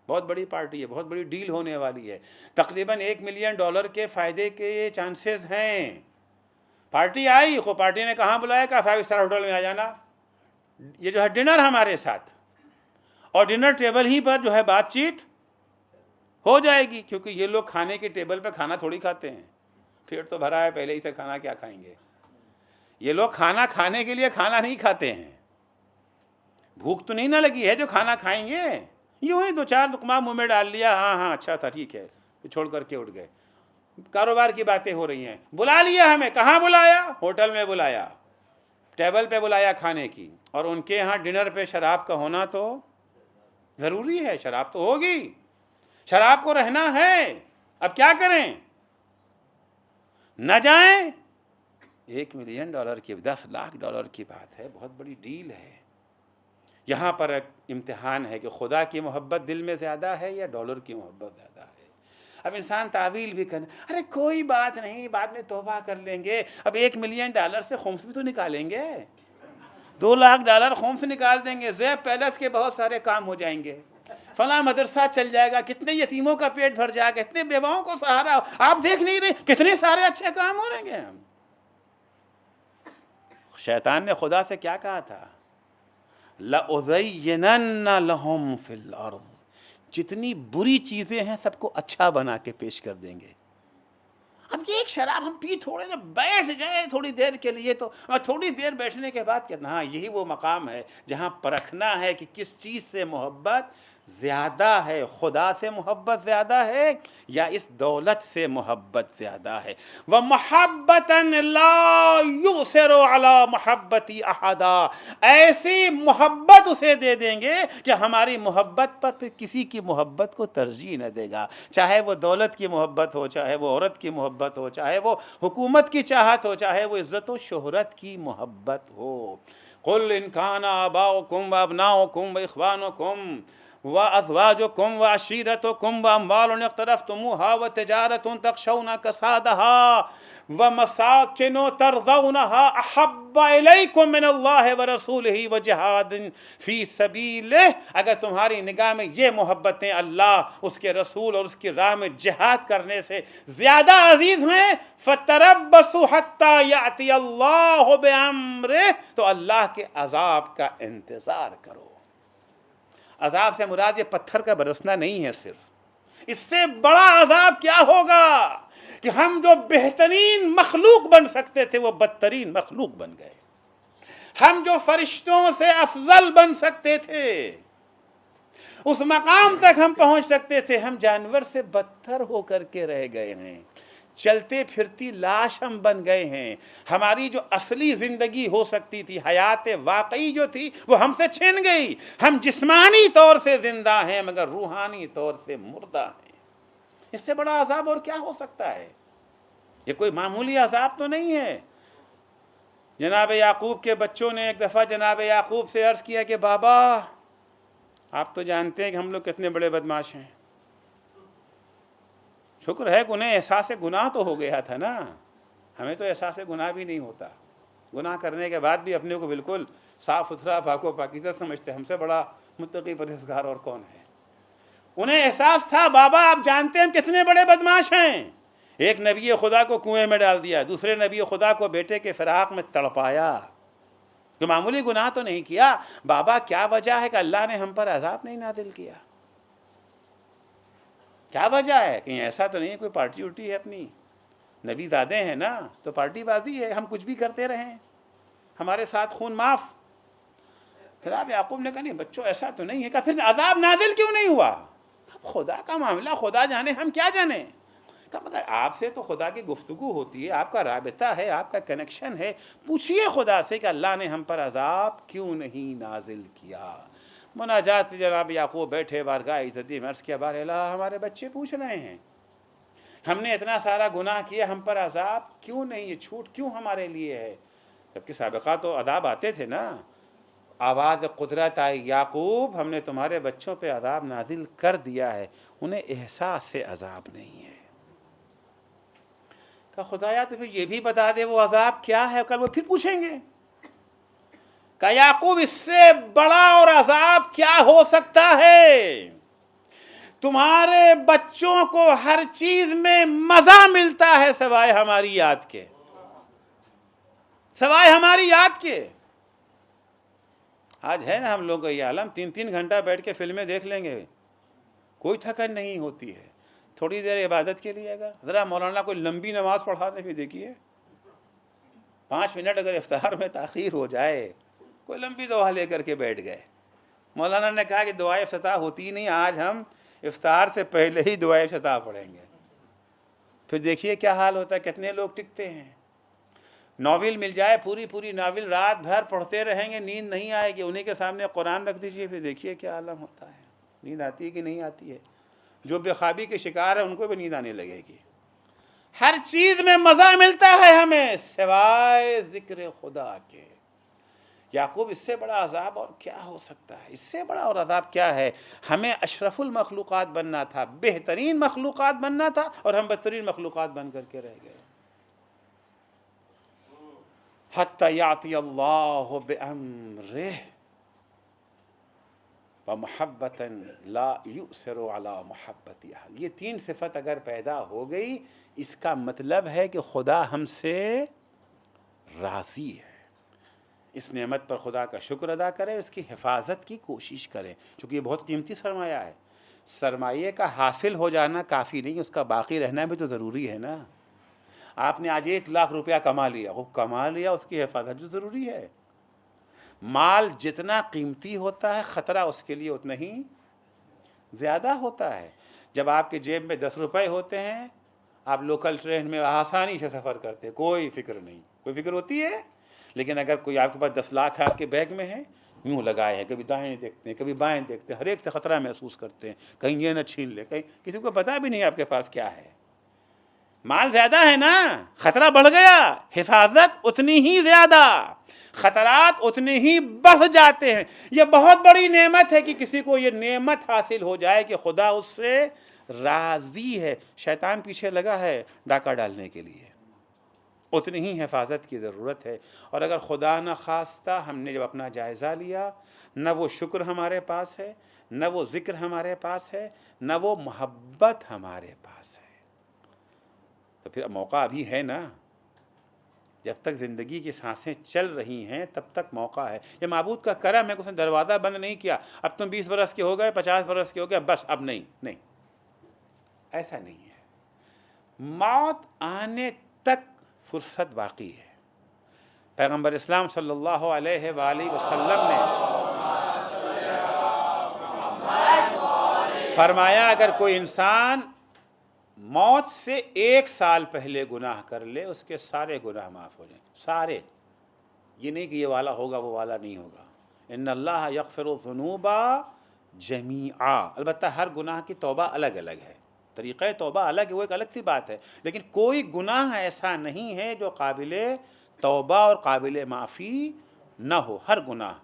A: بہت بڑی پارٹی ہے، بہت بڑی ڈیل ہونے والی ہے، تقریباً $1 ملین کے فائدے کے چانسز ہیں۔ پارٹی آئی، خود پارٹی نے کہاں بلایا؟ کہا 5 اسٹار ہوٹل میں آ جانا، یہ جو ہے ڈنر ہمارے ساتھ، اور ڈنر ٹیبل ہی پر جو ہے بات چیت ہو جائے گی، کیونکہ یہ لوگ کھانے کے ٹیبل پہ کھانا تھوڑی کھاتے ہیں، پیٹ تو بھرا ہے پہلے ہی سے، کھانا کیا کھائیں گے؟ یہ لوگ کھانا کھانے کے لیے کھانا نہیں کھاتے ہیں، بھوک تو نہیں نہ لگی ہے جو کھانا کھائیں گے، یوں ہی 2-4 لقمہ منہ میں ڈال لیا، ہاں ہاں اچھا تھا ٹھیک ہے، چھوڑ کر کے اٹھ گئے۔ کاروبار کی باتیں ہو رہی ہیں، بلا لیا ہمیں، کہاں بلایا؟ ہوٹل میں بلایا، ٹیبل پہ بلایا کھانے کی، اور ان کے ہاں ڈنر پہ شراب کا ہونا تو ضروری ہے، شراب تو ہوگی، شراب کو رہنا ہے، اب کیا کریں؟ نہ جائیں؟ $1 ملین کی، $10 لاکھ کی بات ہے، بہت بڑی ڈیل ہے۔ یہاں پر ایک امتحان ہے کہ خدا کی محبت دل میں زیادہ ہے یا ڈالر کی محبت زیادہ ہے۔ اب انسان تعویل بھی کرنا، ارے کوئی بات نہیں، بعد میں توبہ کر لیں گے، اب $1 ملین سے خمس بھی تو نکالیں گے، $2 لاکھ خمس نکال دیں گے، زیب پیلس کے بہت سارے کام ہو جائیں گے، فلاں مدرسہ چل جائے گا، کتنے یتیموں کا پیٹ بھر جائے گا، کتنے بیواؤں کو سہارا، آپ دیکھ نہیں رہے کتنے سارے اچھے کام ہو رہیں گے۔ ہم شیطان نے خدا سے کیا کہا تھا؟ لَأُزَيِّنَنَّ لَهُمْ فِي الْأَرْضِ، جتنی بری چیزیں ہیں سب کو اچھا بنا کے پیش کر دیں گے۔ اب یہ ایک شراب ہم پی تھوڑے نا بیٹھ گئے تھوڑی دیر کے لیے، تو تھوڑی دیر بیٹھنے کے بعد کہنا، ہاں یہی وہ مقام ہے جہاں پرکھنا ہے کہ کس چیز سے محبت زیادہ ہے، خدا سے محبت زیادہ ہے یا اس دولت سے محبت زیادہ ہے۔ وَمَحَبَّةً لَا يُؤْثِرُ عَلَى مَحَبَّةِ أَحَدًا، ایسی محبت اسے دے دیں گے کہ ہماری محبت پر پھر کسی کی محبت کو ترجیح نہ دے گا، چاہے وہ دولت کی محبت ہو، چاہے وہ عورت کی محبت ہو، چاہے وہ حکومت کی چاہت ہو، چاہے وہ عزت و شہرت کی محبت ہو۔ قُلْ إِنْ كَانَ آبَاؤُكُمْ وَأَبْنَاؤُكُمْ وَإِخْوَانُكُمْ وَأَزْوَاجُكُمْ وَعَشِيرَتُكُمْ وَأَمْوَالٌ اقْتَرَفْتُمُوهَا وَتِجَارَةٌ تَخْشَوْنَ كَسَادَهَا وَمَسَاكِنُ تَرْضَوْنَهَا أَحَبَّ إِلَيْكُم مِّنَ اللَّهِ وَرَسُولِهِ وَجِهَادٍ فِي سَبِيلِهِ، اگر تمہاری نگاہ میں یہ محبتیں اللہ، اس کے رسول اور اس کی راہ میں جہاد کرنے سے زیادہ عزیز ہیں، فَتَرَبَّصُوا حَتَّى يَأْتِيَ اللَّهُ بِأَمْرِهِ، تو اللہ کے عذاب کا انتظار کرو۔ عذاب سے مراد یہ پتھر کا برسنا نہیں ہے، صرف اس سے بڑا عذاب کیا ہوگا کہ ہم جو بہترین مخلوق بن سکتے تھے وہ بدترین مخلوق بن گئے، ہم جو فرشتوں سے افضل بن سکتے تھے، اس مقام تک ہم پہنچ سکتے تھے، ہم جانور سے بدتر ہو کر کے رہ گئے ہیں، چلتے پھرتی لاش ہم بن گئے ہیں، ہماری جو اصلی زندگی ہو سکتی تھی، حیات واقعی جو تھی وہ ہم سے چھن گئی، ہم جسمانی طور سے زندہ ہیں مگر روحانی طور سے مردہ ہیں۔ اس سے بڑا عذاب اور کیا ہو سکتا ہے؟ یہ کوئی معمولی عذاب تو نہیں ہے۔ جناب یعقوب کے بچوں نے ایک دفعہ جناب یعقوب سے عرض کیا کہ بابا آپ تو جانتے ہیں کہ ہم لوگ کتنے بڑے بدماش ہیں، شکر ہے کہ انہیں احساس گناہ تو ہو گیا تھا نا، ہمیں تو احساس گناہ بھی نہیں ہوتا، گناہ کرنے کے بعد بھی اپنے کو بالکل صاف ستھرا پاک و پاکیزہ سمجھتے، ہم سے بڑا متقی پرہیزگار اور کون ہے۔ انہیں احساس تھا بابا آپ جانتے ہیں ہم کتنے بڑے بدماش ہیں، ایک نبی خدا کو کنویں میں ڈال دیا، دوسرے نبی خدا کو بیٹے کے فراق میں تڑپایا، کہ معمولی گناہ تو نہیں کیا، بابا کیا وجہ ہے کہ اللہ نے ہم پر عذاب نہیں نازل کیا؟ کیا وجہ ہے؟ کہیں ایسا تو نہیں ہے کوئی پارٹی وٹی ہے اپنی، نبی زادے ہیں نا تو پارٹی بازی ہے، ہم کچھ بھی کرتے رہیں، ہمارے ساتھ خون معاف۔ جناب یعقوب نے کہا نہیں بچوں ایسا تو نہیں ہے، کہ پھر عذاب نازل کیوں نہیں ہوا؟ خدا کا معاملہ خدا جانے، ہم کیا جانیں؟ کہ مگر آپ سے تو خدا کی گفتگو ہوتی ہے، آپ کا رابطہ ہے، آپ کا کنیکشن ہے، پوچھئے خدا سے کہ اللہ نے ہم پر عذاب کیوں نہیں نازل کیا۔ مناجات میں جناب یعقوب بیٹھے بارگاہ عزتی میں عرض کیا بار الہ ہمارے بچے پوچھ رہے ہیں ہم نے اتنا سارا گناہ کیا، ہم پر عذاب کیوں نہیں، یہ چھوٹ کیوں ہمارے لیے ہے؟ جبکہ سابقہ تو عذاب آتے تھے نا۔ آواز قدرت آئی یعقوب ہم نے تمہارے بچوں پہ عذاب نازل کر دیا ہے، انہیں احساس سے عذاب نہیں ہے۔ کہ خدایا تو پھر یہ بھی بتا دے وہ عذاب کیا ہے، کل وہ پھر پوچھیں گے کہ یعقوب اس سے بڑا اور عذاب کیا ہو سکتا ہے؟ تمہارے بچوں کو ہر چیز میں مزہ ملتا ہے سوائے ہماری یاد کے، سوائے ہماری یاد کے۔ آج ہے نا ہم لوگ کا یہ عالم، 3 گھنٹہ بیٹھ کے فلمیں دیکھ لیں گے، کوئی تھکن نہیں ہوتی ہے۔ تھوڑی دیر عبادت کے لیے اگر ذرا مولانا کوئی لمبی نماز پڑھا دے، پھر دیکھیے 5 منٹ اگر افطار میں تاخیر ہو جائے، کوئی لمبی دعا لے کر کے بیٹھ گئے۔ مولانا نے کہا کہ دعائے افتتاح ہوتی نہیں، آج ہم افطار سے پہلے ہی دعائے افتتاح پڑھیں گے۔ پھر دیکھیے کیا حال ہوتا ہے، کتنے لوگ ٹکتے ہیں۔ ناول مل جائے، پوری ناول رات بھر پڑھتے رہیں گے، نیند نہیں آئے گی، انہیں کے سامنے قرآن رکھ دیجئے، پھر دیکھیے کیا عالم ہوتا ہے، نیند آتی ہے کہ نہیں آتی ہے۔ جو بے خوابی کے شکار ہے ان کو بھی نیند آنے لگے گی۔ ہر چیز میں مزہ ملتا ہے ہمیں سوائے ذکر خدا کے۔ یعقوب اس سے بڑا عذاب اور کیا ہو سکتا ہے؟ اس سے بڑا اور عذاب کیا ہے؟ ہمیں اشرف المخلوقات بننا تھا، بہترین مخلوقات بننا تھا، اور ہم بدترین مخلوقات بن کر کے رہ گئے۔ حتی یاتی اللہ بامرہ ومحبتا لا یؤثر علی محبت احد۔ یہ 3 صفت اگر پیدا ہو گئی، اس کا مطلب ہے کہ خدا ہم سے راضی ہے۔ اس نعمت پر خدا کا شکر ادا کرے، اس کی حفاظت کی کوشش کرے، کیونکہ یہ بہت قیمتی سرمایہ ہے۔ سرمایے کا حاصل ہو جانا کافی نہیں، اس کا باقی رہنا بھی تو ضروری ہے نا۔ آپ نے آج 1 لاکھ روپیہ کما لیا، وہ کما لیا، اس کی حفاظت بھی ضروری ہے۔ مال جتنا قیمتی ہوتا ہے، خطرہ اس کے لیے اتنا ہی زیادہ ہوتا ہے۔ جب آپ کے جیب میں 10 روپے ہوتے ہیں، آپ لوکل ٹرین میں آسانی سے سفر کرتے ہیں، کوئی فکر نہیں۔ کوئی فکر ہوتی ہے؟ لیکن اگر کوئی آپ کے پاس 10 لاکھ آپ کے بیگ میں ہے، یوں لگائے ہیں، کبھی دائیں دیکھتے ہیں، کبھی بائیں دیکھتے ہیں، ہر ایک سے خطرہ محسوس کرتے ہیں، کہیں یہ نہ چھین لے، کہیں کسی کو پتہ بھی نہیں آپ کے پاس کیا ہے۔ مال زیادہ ہے نا، خطرہ بڑھ گیا، حفاظت اتنی ہی زیادہ، خطرات اتنے ہی بڑھ جاتے ہیں۔ یہ بہت بڑی نعمت ہے کہ کسی کو یہ نعمت حاصل ہو جائے کہ خدا اس سے راضی ہے۔ شیطان پیچھے لگا ہے ڈاکہ ڈالنے کے لیے، اتنی ہی حفاظت کی ضرورت ہے۔ اور اگر خدا نہ خواستہ ہم نے جب اپنا جائزہ لیا، نہ وہ شکر ہمارے پاس ہے، نہ وہ ذکر ہمارے پاس ہے، نہ وہ محبت ہمارے پاس ہے، تو پھر موقع ابھی ہے نا۔ جب تک زندگی کی سانسیں چل رہی ہیں تب تک موقع ہے۔ یہ معبود کا کرم ہے کہ اس نے دروازہ بند نہیں کیا، اب تم 20 برس کے ہو گئے، 50 برس کے ہو گئے، بس اب نہیں، ایسا نہیں ہے۔ موت آنے تک فرصت باقی ہے۔ پیغمبر اسلام صلی اللہ علیہ وآلہ وسلم نے فرمایا اگر کوئی انسان موت سے 1 سال پہلے گناہ کر لے، اس کے سارے گناہ معاف ہو جائیں، سارے۔ یہ نہیں کہ یہ والا ہوگا وہ والا نہیں ہوگا۔ ان اللہ یغفر الذنوب جمیعا، البتہ ہر گناہ کی توبہ الگ الگ ہے، طریقہ توبہ الگ ہے، وہ ایک الگ سی بات ہے، لیکن کوئی گناہ ایسا نہیں ہے جو قابل توبہ اور قابل معافی نہ ہو، ہر گناہ۔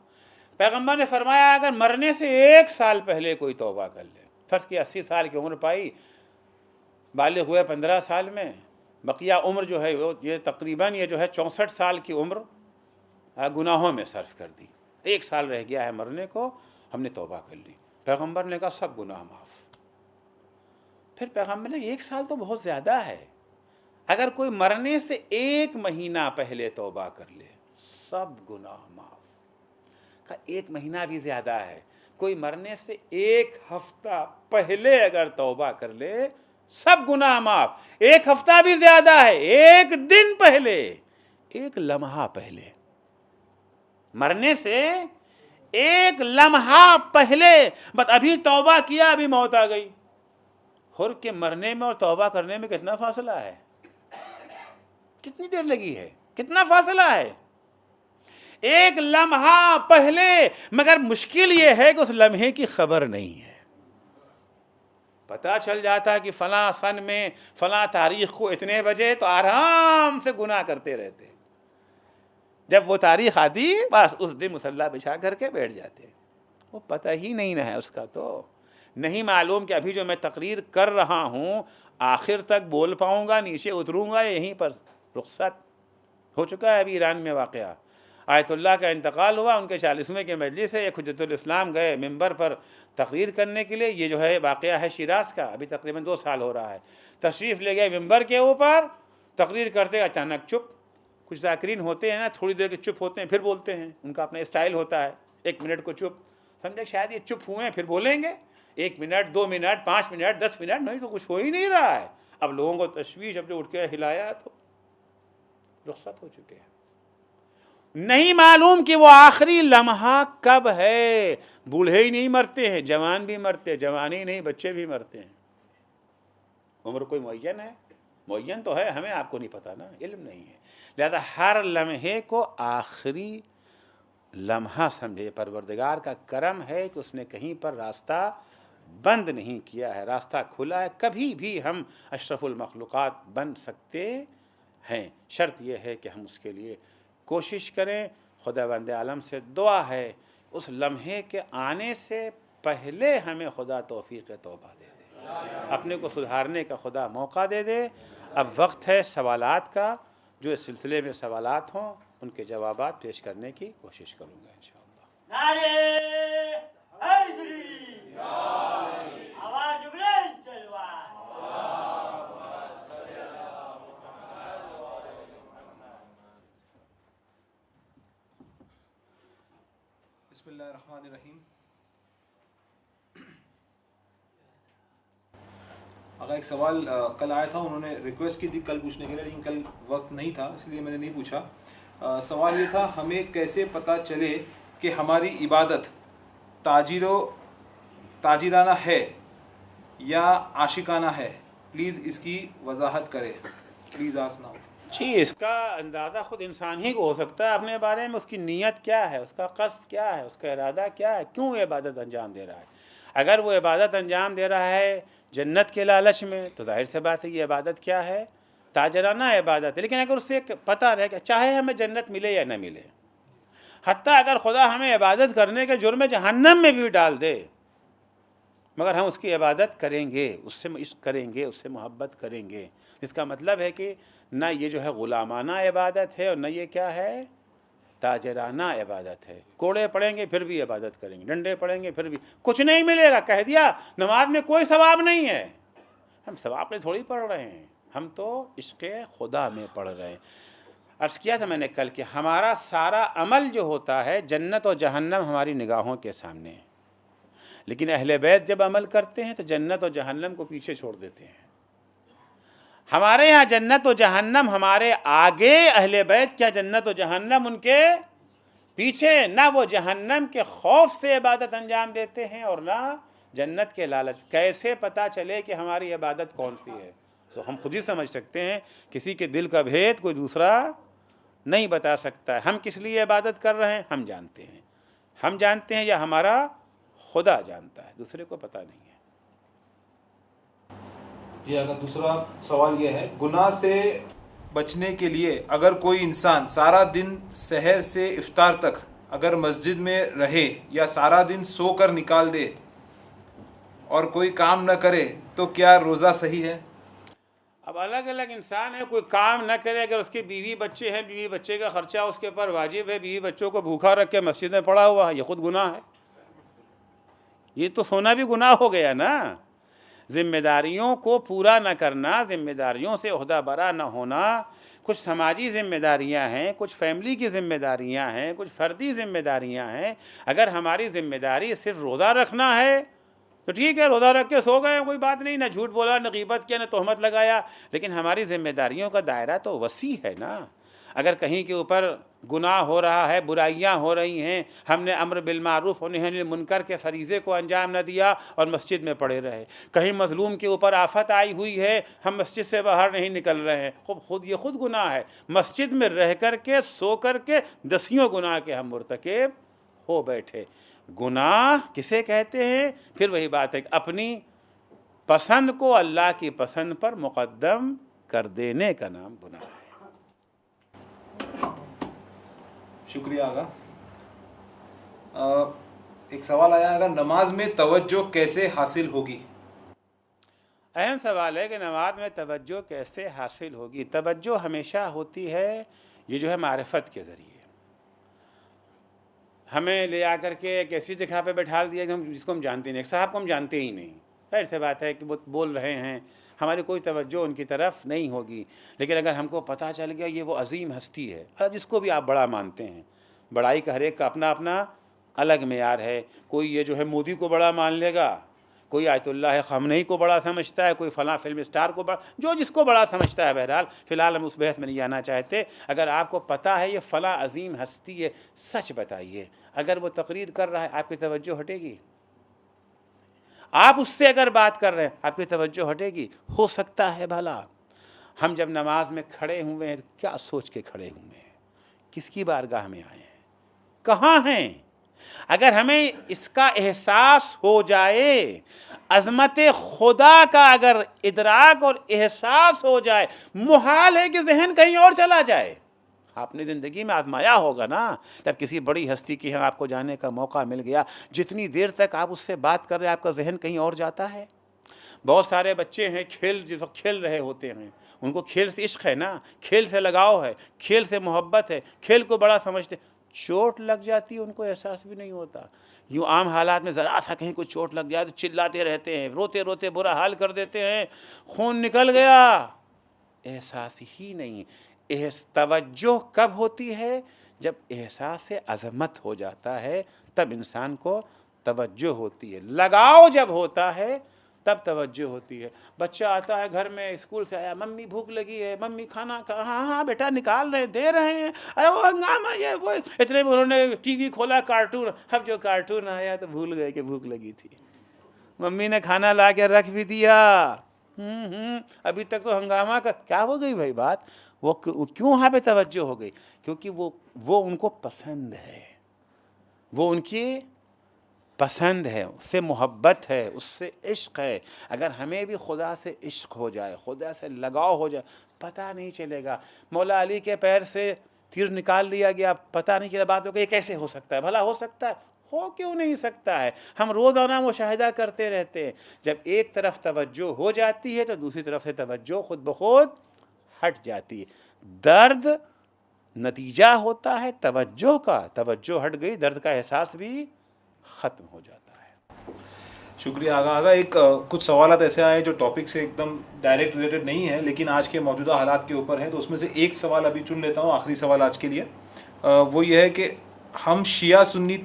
A: پیغمبر نے فرمایا اگر مرنے سے 1 سال پہلے کوئی توبہ کر لے، فرض کی 80 سال کی عمر پائی، بالغ ہوئے 15 سال میں، بقیہ عمر جو ہے یہ تقریباً یہ جو ہے 64 سال کی عمر گناہوں میں صرف کر دی، 1 سال رہ گیا ہے مرنے کو، ہم نے توبہ کر لی، پیغمبر نے کہا سب گناہ معاف۔ پھر پیغمبر نے 1 سال تو بہت زیادہ ہے، اگر کوئی مرنے سے 1 مہینہ پہلے توبہ کر لے سب گناہ معاف۔ کہا 1 مہینہ بھی زیادہ ہے، کوئی مرنے سے 1 ہفتہ پہلے اگر توبہ کر لے سب گناہ معاف۔ 1 ہفتہ بھی زیادہ ہے، 1 دن پہلے، 1 لمحہ پہلے، مرنے سے 1 لمحہ پہلے، بس ابھی توبہ کیا ابھی موت آ گئی۔ حر کے مرنے میں اور توبہ کرنے میں کتنا فاصلہ ہے، کتنی دیر لگی ہے، کتنا فاصلہ ہے، 1 لمحہ پہلے۔ مگر مشکل یہ ہے کہ اس لمحے کی خبر نہیں ہے۔ پتہ چل جاتا کہ فلاں سن میں فلاں تاریخ کو اتنے بجے، تو آرام سے گناہ کرتے رہتے، جب وہ تاریخ آتی بس اس دن مصلی بچھا کر کے بیٹھ جاتے، وہ پتہ ہی نہیں نہ ہے اس کا، تو نہیں معلوم کہ ابھی جو میں تقریر کر رہا ہوں آخر تک بول پاؤں گا، نیچے اتروں گا، یہیں پر رخصت ہو چکا ہے ابھی ایران میں واقعہ۔ آیت اللہ کا انتقال ہوا، ان کے 40ویں کے مجلس ہے، ایک حجت الاسلام گئے ممبر پر تقریر کرنے کے لیے، یہ جو ہے واقعہ ہے شیراز کا، ابھی تقریباً 2 سال ہو رہا ہے۔ تشریف لے گئے ممبر کے اوپر، تقریر کرتے اچانک چپ۔ کچھ ذاکرین ہوتے ہیں نا، تھوڑی دیر کے چپ ہوتے ہیں پھر بولتے ہیں، ان کا اپنا اسٹائل ہوتا ہے، 1 منٹ کو چپ، سمجھے شاید یہ چپ ہوئے ہیں پھر بولیں گے، 1 منٹ 2 منٹ 5 منٹ 10 منٹ، نہیں تو کچھ ہو ہی نہیں رہا ہے۔ اب لوگوں کو تشویش، اب جو اٹھ کے ہلایا تو رخصت ہو چکے ہیں۔ نہیں معلوم کہ وہ آخری لمحہ کب ہے۔ بوڑھے ہی نہیں مرتے ہیں، جوان بھی مرتے ہیں، جوان ہی نہیں بچے بھی مرتے ہیں۔ عمر کوئی معین ہے؟ معین تو ہے، ہمیں آپ کو نہیں پتہ نا، علم نہیں ہے۔ لہذا ہر لمحے کو آخری لمحہ سمجھے۔ پروردگار کا کرم ہے کہ اس نے کہیں پر راستہ بند نہیں کیا ہے، راستہ کھلا ہے۔ کبھی بھی ہم اشرف المخلوقات بن سکتے ہیں، شرط یہ ہے کہ ہم اس کے لیے کوشش کریں۔ خداوند عالم سے دعا ہے اس لمحے کے آنے سے پہلے ہمیں خدا توفیق توبہ دے دے، اپنے کو سدھارنے کا خدا موقع دے دے۔ اب وقت ہے سوالات کا، جو اس سلسلے میں سوالات ہوں ان کے جوابات پیش کرنے کی کوشش کروں گا انشاءاللہ۔
B: نعرے حیدری، آواز بلند چلوا۔
C: بسم اللہ الرحمن الرحیم۔ اگر ایک سوال کل آیا تھا، انہوں نے ریکویسٹ کی تھی کل پوچھنے کے لیے، لیکن کل وقت نہیں تھا اس لیے میں نے نہیں پوچھا۔ سوال یہ تھا، ہمیں کیسے پتہ چلے کہ ہماری عبادت تاجرانہ ہے یا عاشقانہ ہے؟ پلیز اس کی وضاحت کرے، پلیز آسنا۔
A: جی، اس کا اندازہ خود انسان ہی کو ہو سکتا ہے اپنے بارے میں، اس کی نیت کیا ہے، اس کا قصد کیا ہے، اس کا ارادہ کیا ہے، کیوں وہ عبادت انجام دے رہا ہے۔ اگر وہ عبادت انجام دے رہا ہے جنت کے لالچ میں تو ظاہر سے بات ہے یہ عبادت کیا ہے، تاجرانہ عبادت ہے۔ لیکن اگر اسے پتہ رہے کہ چاہے ہمیں جنت ملے یا نہ ملے، حتیٰ اگر خدا ہمیں عبادت کرنے کے جرم جہنم میں بھی ڈال دے، مگر ہم اس کی عبادت کریں گے، اس سے عشق کریں گے، اس سے محبت کریں گے، اس کا مطلب ہے کہ نہ یہ جو ہے غلامانہ عبادت ہے اور نہ یہ کیا ہے، تاجرانہ عبادت ہے۔ کوڑے پڑیں گے پھر بھی عبادت کریں گے، ڈنڈے پڑیں گے پھر بھی کچھ نہیں ملے گا، کہہ دیا نماز میں کوئی ثواب نہیں ہے۔ ہم ثواب میں تھوڑی پڑھ رہے ہیں، ہم تو عشق خدا میں پڑھ رہے ہیں۔ عرض کیا تھا میں نے کل کہ ہمارا سارا عمل جو ہوتا ہے، جنت اور جہنم ہماری نگاہوں کے سامنے ہے، لیکن اہل بیت جب عمل کرتے ہیں تو جنت اور جہنم کو پیچھے چھوڑ دیتے ہیں۔ ہمارے ہاں جنت و جہنم ہمارے آگے، اہل بیت کیا جنت و جہنم ان کے پیچھے۔ نہ وہ جہنم کے خوف سے عبادت انجام دیتے ہیں اور نہ جنت کے لالچ۔ کیسے پتہ چلے کہ ہماری عبادت کون سی ہے؟ تو ہم خود ہی سمجھ سکتے ہیں، کسی کے دل کا بھید کوئی دوسرا نہیں بتا سکتا ہے۔ ہم کس لیے عبادت کر رہے ہیں ہم جانتے ہیں، ہم جانتے ہیں یا ہمارا خدا جانتا ہے، دوسرے کو پتہ نہیں ہے۔
C: یہ اگر دوسرا سوال یہ ہے، گناہ سے بچنے کے لیے اگر کوئی انسان سارا دن سحر سے افطار تک اگر مسجد میں رہے یا سارا دن سو کر نکال دے اور کوئی کام نہ کرے تو کیا روزہ صحیح ہے؟
A: اب الگ الگ انسان ہے، کوئی کام نہ کرے، اگر اس کے بیوی بچے ہیں، بیوی بچے کا خرچہ اس کے اوپر واجب ہے، بیوی بچوں کو بھوکا رکھ کے مسجد میں پڑا ہوا ہے، یہ خود گناہ ہے۔ یہ تو سونا بھی گناہ ہو گیا نا۔ ذمہ داریوں کو پورا نہ کرنا، ذمہ داریوں سے عہدہ برا نہ ہونا، کچھ سماجی ذمہ داریاں ہیں، کچھ فیملی کی ذمہ داریاں ہیں، کچھ فردی ذمہ داریاں ہیں۔ اگر ہماری ذمہ داری صرف روزہ رکھنا ہے تو ٹھیک ہے، روزہ رکھ کے سو گئے، کوئی بات نہیں، نہ جھوٹ بولا، نہ غیبت کیا، نہ تہمت لگایا، لیکن ہماری ذمہ داریوں کا دائرہ تو وسیع ہے نا۔ اگر کہیں کے اوپر گناہ ہو رہا ہے، برائیاں ہو رہی ہیں، ہم نے امر بالمعروف و نہی عن المنکر کے فریضے کو انجام نہ دیا اور مسجد میں پڑے رہے، کہیں مظلوم کے اوپر آفت آئی ہوئی ہے، ہم مسجد سے باہر نہیں نکل رہے ہیں، یہ خود گناہ ہے۔ مسجد میں رہ کر کے، سو کر کے 10 گناہ کے ہم مرتکب ہو بیٹھے۔ گناہ کسے کہتے ہیں؟ پھر وہی بات ہے کہ اپنی پسند کو اللہ کی پسند پر مقدم کر دینے کا نام گناہ ہے۔
C: شکریہ آغا۔ ایک سوال آیا اگر نماز میں توجہ کیسے حاصل ہوگی؟
A: اہم سوال ہے کہ نماز میں توجہ کیسے حاصل ہوگی. توجہ ہمیشہ ہوتی ہے یہ جو ہے معرفت کے ذریعے. ہمیں لے آ کر کے ایک ایسی جگہ پہ بٹھا دیا جس کو ہم جانتے نہیں. ایک صاحب کو ہم جانتے ہی نہیں. ظاہر سی بات ہے کہ وہ بول رہے ہیں, ہماری کوئی توجہ ان کی طرف نہیں ہوگی. لیکن اگر ہم کو پتہ چل گیا یہ وہ عظیم ہستی ہے, جس کو بھی آپ بڑا مانتے ہیں, بڑائی کا ہر ایک کا اپنا اپنا الگ معیار ہے. کوئی یہ جو ہے مودی کو بڑا مان لے گا, کوئی آیت اللہ خامنئی کو بڑا سمجھتا ہے, کوئی فلاں فلم اسٹار کو بڑا, جو جس کو بڑا سمجھتا ہے. بہرحال فی الحال ہم اس بحث میں نہیں جانا چاہتے. اگر آپ کو پتہ ہے یہ فلاں عظیم ہستی ہے, سچ بتائیے, اگر وہ تقریر کر رہا ہے آپ کی توجہ ہٹے گی؟ آپ اس سے اگر بات کر رہے ہیں آپ کی توجہ ہٹے گی؟ ہو سکتا ہے بھلا. ہم جب نماز میں کھڑے ہوئے ہیں کیا سوچ کے کھڑے ہوئے ہیں؟ کس کی بارگاہ میں آئے ہیں؟ کہاں ہیں؟ اگر ہمیں اس کا احساس ہو جائے, عظمت خدا کا اگر ادراک اور احساس ہو جائے, محال ہے کہ ذہن کہیں اور چلا جائے. آپ نے زندگی میں آزمایا ہوگا نا, جب کسی بڑی ہستی کی آپ کو جانے کا موقع مل گیا, جتنی دیر تک آپ اس سے بات کر رہے ہیں آپ کا ذہن کہیں اور جاتا ہے. بہت سارے بچے ہیں جس وقت کھیل رہے ہوتے ہیں, ان کو کھیل سے عشق ہے نا, کھیل سے لگاؤ ہے, کھیل سے محبت ہے, کھیل کو بڑا سمجھتے. چوٹ لگ جاتی ہے ان کو احساس بھی نہیں ہوتا. یوں عام حالات میں ذرا سا کہیں کوئی چوٹ لگ جائے تو چلاتے رہتے ہیں, روتے روتے برا حال کر دیتے ہیں, خون نکل گیا, احساس ہی نہیں. توجہ کب ہوتی ہے؟ جب احساس عظمت ہو جاتا ہے تب انسان کو توجہ ہوتی ہے. لگاؤ جب ہوتا ہے تب توجہ ہوتی ہے. بچہ آتا ہے گھر میں, اسکول سے آیا, ممی بھوک لگی ہے, ممی کھانا ہاں ہاں بیٹا نکال رہے ہیں, دے رہے ہیں. ارے وہ ہنگامہ یہ وہ, اتنے میں انہوں نے ٹی وی کھولا, کارٹون. اب جو کارٹون آیا تو بھول گئے کہ بھوک لگی تھی. ممی نے کھانا لا کے رکھ بھی دیا, ابھی تک تو ہنگامہ کا. کیا ہو گئی بھائی بات؟ وہ کیوں وہاں پہ توجہ ہو گئی؟ کیونکہ وہ ان کو پسند ہے, وہ ان کی پسند ہے, اس سے محبت ہے, اس سے عشق ہے. اگر ہمیں بھی خدا سے عشق ہو جائے, خدا سے لگاؤ ہو جائے, پتہ نہیں چلے گا. مولا علی کے پیر سے تیر نکال لیا گیا, پتہ نہیں چلا. بات ہو کہ یہ کیسے ہو سکتا ہے؟ بھلا ہو سکتا ہے؟ ہو کیوں نہیں سکتا ہے؟ ہم روزانہ مشاہدہ کرتے رہتے ہیں. جب ایک طرف توجہ ہو جاتی ہے تو دوسری طرف سے توجہ خود بخود ہٹ جاتی ہے. درد نتیجہ ہوتا ہے توجہ کا. توجہ ہٹ گئی, درد کا احساس بھی ختم ہو جاتا ہے.
C: شکریہ آغا. ایک کچھ سوالات ایسے آئے جو ٹاپک سے ایک دم ڈائریکٹ ریلیٹڈ نہیں ہے لیکن آج کے موجودہ حالات کے اوپر ہیں, تو اس میں سے ایک سوال ابھی چن لیتا ہوں, آخری سوال آج کے لیے. وہ یہ ہے کہ ہم شیعہ سنی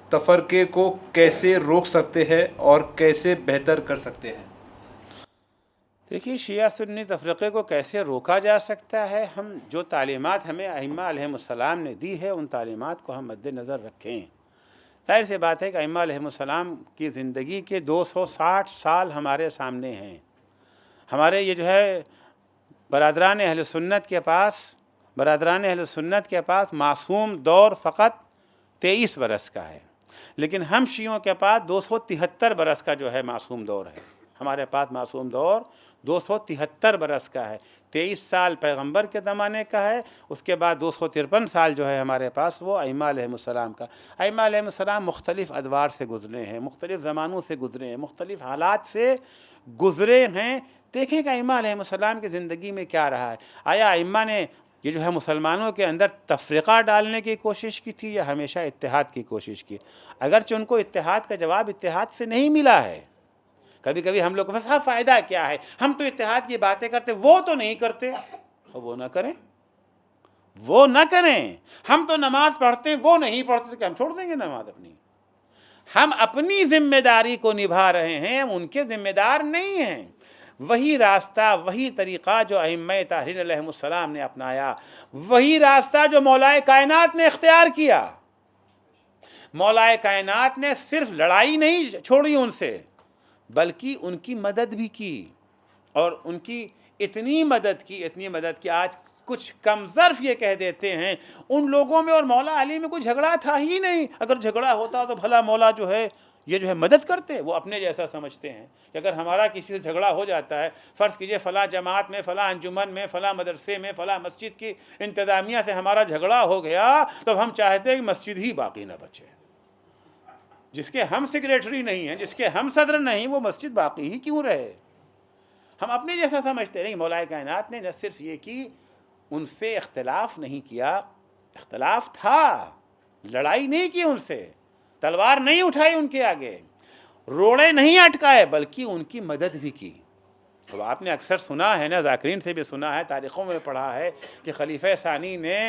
C: تفرقے کو کیسے روک سکتے ہیں اور کیسے بہتر کر سکتے ہیں؟
A: دیکھیے, شیعہ سنی تفرقے کو کیسے روکا جا سکتا ہے, ہم جو تعلیمات ہمیں ائمہ علیہم السلام نے دی ہے ان تعلیمات کو ہم مد نظر رکھیں. ظاہر سی بات ہے کہ ائمہ علیہم السلام کی زندگی کے 260 سال ہمارے سامنے ہیں. ہمارے یہ جو ہے برادران اہل سنت کے پاس معصوم دور فقط 23 برس کا ہے, لیکن ہم شیعوں کے پاس 273 برس کا جو ہے معصوم دور ہے. ہمارے پاس معصوم دور 273 برس کا ہے. 23 سال پیغمبر کے زمانے کا ہے, اس کے بعد 253 سال جو ہے ہمارے پاس وہ ائمہ علیہم السلام کا. ائمہ علیہم السلام مختلف ادوار سے گزرے ہیں, مختلف زمانوں سے گزرے ہیں, مختلف حالات سے گزرے ہیں. دیکھیں کہ ائمہ علیہم السلام کی زندگی میں کیا رہا ہے. آیا ائمہ نے یہ جو ہے مسلمانوں کے اندر تفرقہ ڈالنے کی کوشش کی تھی یا ہمیشہ اتحاد کی کوشش کی؟ اگرچہ ان کو اتحاد کا جواب اتحاد سے نہیں ملا ہے. کبھی کبھی ہم لوگ کو بس فائدہ کیا ہے, ہم تو اتحاد کی باتیں کرتے, وہ تو نہیں کرتے. وہ نہ کریں. ہم تو نماز پڑھتے ہیں, وہ نہیں پڑھتے, تو کیا ہم چھوڑ دیں گے نماز اپنی؟ ہم اپنی ذمہ داری کو نبھا رہے ہیں, ہم ان کے ذمہ دار نہیں ہیں. وہی راستہ, وہی طریقہ جو ائمہ طاہرین علیہم السلام نے اپنایا, وہی راستہ جو مولا کائنات نے اختیار کیا. مولا کائنات نے صرف لڑائی نہیں چھوڑی ان سے, بلکہ ان کی مدد بھی کی, اور ان کی اتنی مدد کی آج کچھ کم ظرف یہ کہہ دیتے ہیں ان لوگوں میں اور مولا علی میں کوئی جھگڑا تھا ہی نہیں. اگر جھگڑا ہوتا تو بھلا مولا جو ہے یہ جو ہے مدد کرتے. وہ اپنے جیسا سمجھتے ہیں کہ اگر ہمارا کسی سے جھگڑا ہو جاتا ہے, فرض کیجئے فلاں جماعت میں, فلاں انجمن میں, فلاں مدرسے میں, فلاں مسجد کی انتظامیہ سے ہمارا جھگڑا ہو گیا, تو ہم چاہتے ہیں کہ مسجد ہی باقی نہ بچے. جس کے ہم سیکریٹری نہیں ہیں، جس کے ہم صدر نہیں، وہ مسجد باقی ہی کیوں رہے؟ ہم اپنے جیسا سمجھتے نہیں. مولا کائنات نے نہ صرف یہ کہ ان سے اختلاف نہیں کیا، اختلاف تھا، لڑائی نہیں کی ان سے، تلوار نہیں اٹھائی ان کے آگے، روڑے نہیں اٹکائے، بلکہ ان کی مدد بھی کی. اب آپ نے اکثر سنا ہے نا، ذاکرین سے بھی سنا ہے، تاریخوں میں پڑھا ہے کہ خلیفہ ثانی نے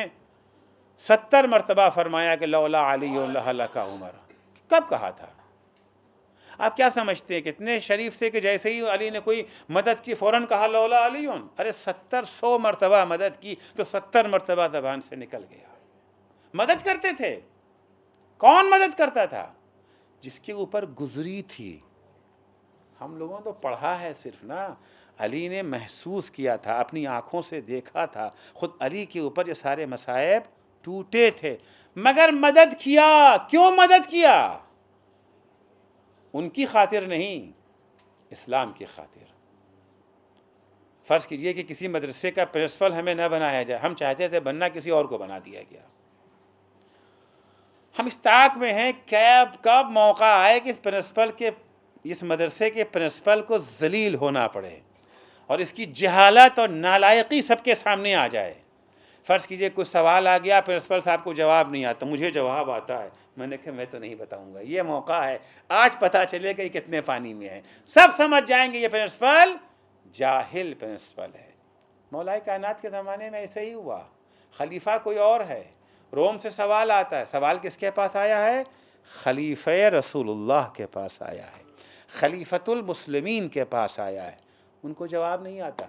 A: 70 مرتبہ فرمایا کہ لولا علی لہلک عمر. کب کہا تھا؟ آپ کیا سمجھتے ہیں کتنے شریف سے کہ جیسے ہی علی نے کوئی مدد کی فوراً کہا لولا علی؟ ارے 100 مرتبہ مدد کی تو 70 مرتبہ زبان سے نکل گیا. مدد کرتے تھے. کون مدد کرتا تھا؟ جس کے اوپر گزری تھی. ہم لوگوں تو پڑھا ہے صرف نا، علی نے محسوس کیا تھا، اپنی آنکھوں سے دیکھا تھا. خود علی کے اوپر یہ سارے مصائب ٹوٹے تھے، مگر مدد کیا. کیوں مدد کیا؟ ان کی خاطر نہیں، اسلام کی خاطر. فرض کیجئے کہ کسی مدرسے کا پرنسپل ہمیں نہ بنایا جائے، ہم چاہتے تھے بننا، کسی اور کو بنا دیا گیا. ہم اس طاق میں ہیں کب موقع آئے کہ اس مدرسے کے پرنسپل کو ذلیل ہونا پڑے اور اس کی جہالت اور نالائقی سب کے سامنے آ جائے. فرض کیجئے کوئی سوال آ گیا، پرنسپل صاحب کو جواب نہیں آتا، مجھے جواب آتا ہے. میں نے کہا میں تو نہیں بتاؤں گا. یہ موقع ہے، آج پتہ چلے گا یہ کتنے پانی میں ہے. سب سمجھ جائیں گے یہ پرنسپل جاہل پرنسپل ہے. مولا کائنات کے زمانے میں ایسے ہی ہوا. خلیفہ کوئی اور ہے، روم سے سوال آتا ہے. سوال کس کے پاس آیا ہے؟ خلیفہ رسول اللہ کے پاس آیا ہے، خلیفۃ المسلمین کے پاس آیا ہے. ان کو جواب نہیں آتا،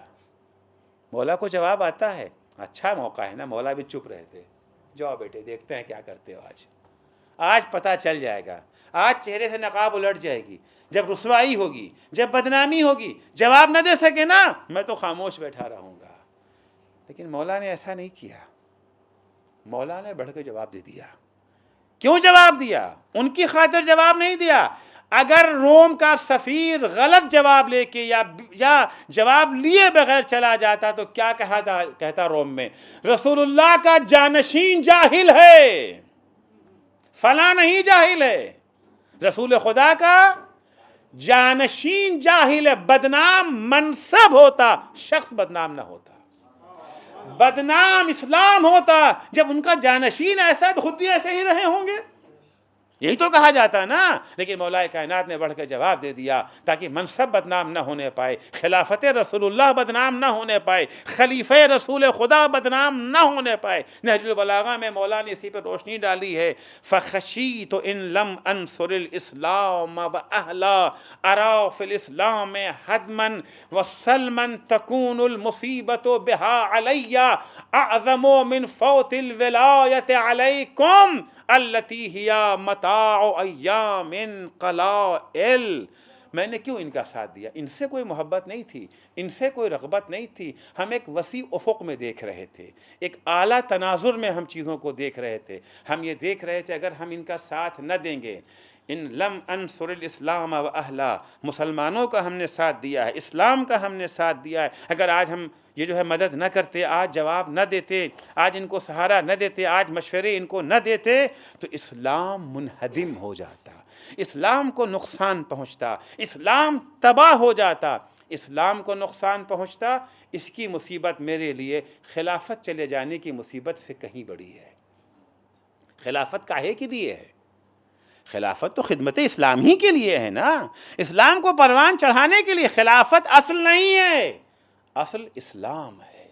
A: مولا کو جواب آتا ہے. اچھا موقع ہے نا، مولا بھی چپ رہتے. جاؤ بیٹے دیکھتے ہیں کیا کرتے ہو. آج پتہ چل جائے گا. آج چہرے سے نقاب الٹ جائے گی. جب رسوائی ہوگی، جب بدنامی ہوگی، جواب نہ دے سکے نا، میں تو خاموش بیٹھا رہوں گا. لیکن مولا نے ایسا نہیں کیا. مولا نے بڑھ کے جواب دے دیا. کیوں جواب دیا؟ ان کی خاطر جواب نہیں دیا. اگر روم کا سفیر غلط جواب لے کے یا جواب لیے بغیر چلا جاتا تو کیا کہتا روم میں؟ رسول اللہ کا جانشین جاہل ہے، فلاں نہیں جاہل ہے. رسول خدا کا جانشین جاہل ہے. بدنام منصب ہوتا، شخص بدنام نہ ہوتا. بدنام اسلام ہوتا. جب ان کا جانشین ایسا ہے تو خود بھی ایسے ہی رہے ہوں گے. یہی تو کہا جاتا نا. لیکن مولا کائنات نے بڑھ کے جواب دے دیا تاکہ منصب بدنام نہ ہونے پائے، خلافت رسول اللہ بدنام نہ ہونے پائے، خلیفہ رسول خدا بدنام نہ ہونے پائے. نہج البلاغہ میں مولا نے اسی پر روشنی ڈالی ہے. فخشیت ان لم انصر الاسلام واہلا ارا فی الاسلام حدما وسلما تکون المصیبت بها علی اعظم من فوت الولایت علیکم التی ہی متاع ایام قلائل. میں نے کیوں ان کا ساتھ دیا؟ ان سے کوئی محبت نہیں تھی، ان سے کوئی رغبت نہیں تھی. ہم ایک وسیع افق میں دیکھ رہے تھے، ایک اعلیٰ تناظر میں ہم چیزوں کو دیکھ رہے تھے. ہم یہ دیکھ رہے تھے اگر ہم ان کا ساتھ نہ دیں گے، ان لم انصر الاسلام و اہلا، مسلمانوں کا ہم نے ساتھ دیا ہے، اسلام کا ہم نے ساتھ دیا ہے. اگر آج ہم یہ جو ہے مدد نہ کرتے، آج جواب نہ دیتے، آج ان کو سہارا نہ دیتے، آج مشورے ان کو نہ دیتے، تو اسلام منہدم ہو جاتا، اسلام کو نقصان پہنچتا، اسلام تباہ ہو جاتا. اسلام کو نقصان پہنچتا. اس کی مصیبت میرے لیے خلافت چلے جانے کی مصیبت سے کہیں بڑی ہے. خلافت کاہے کے لیے ہے؟ خلافت تو خدمت اسلام ہی کے لیے ہے نا، اسلام کو پروان چڑھانے کے لیے. خلافت اصل نہیں ہے، اصل اسلام ہے.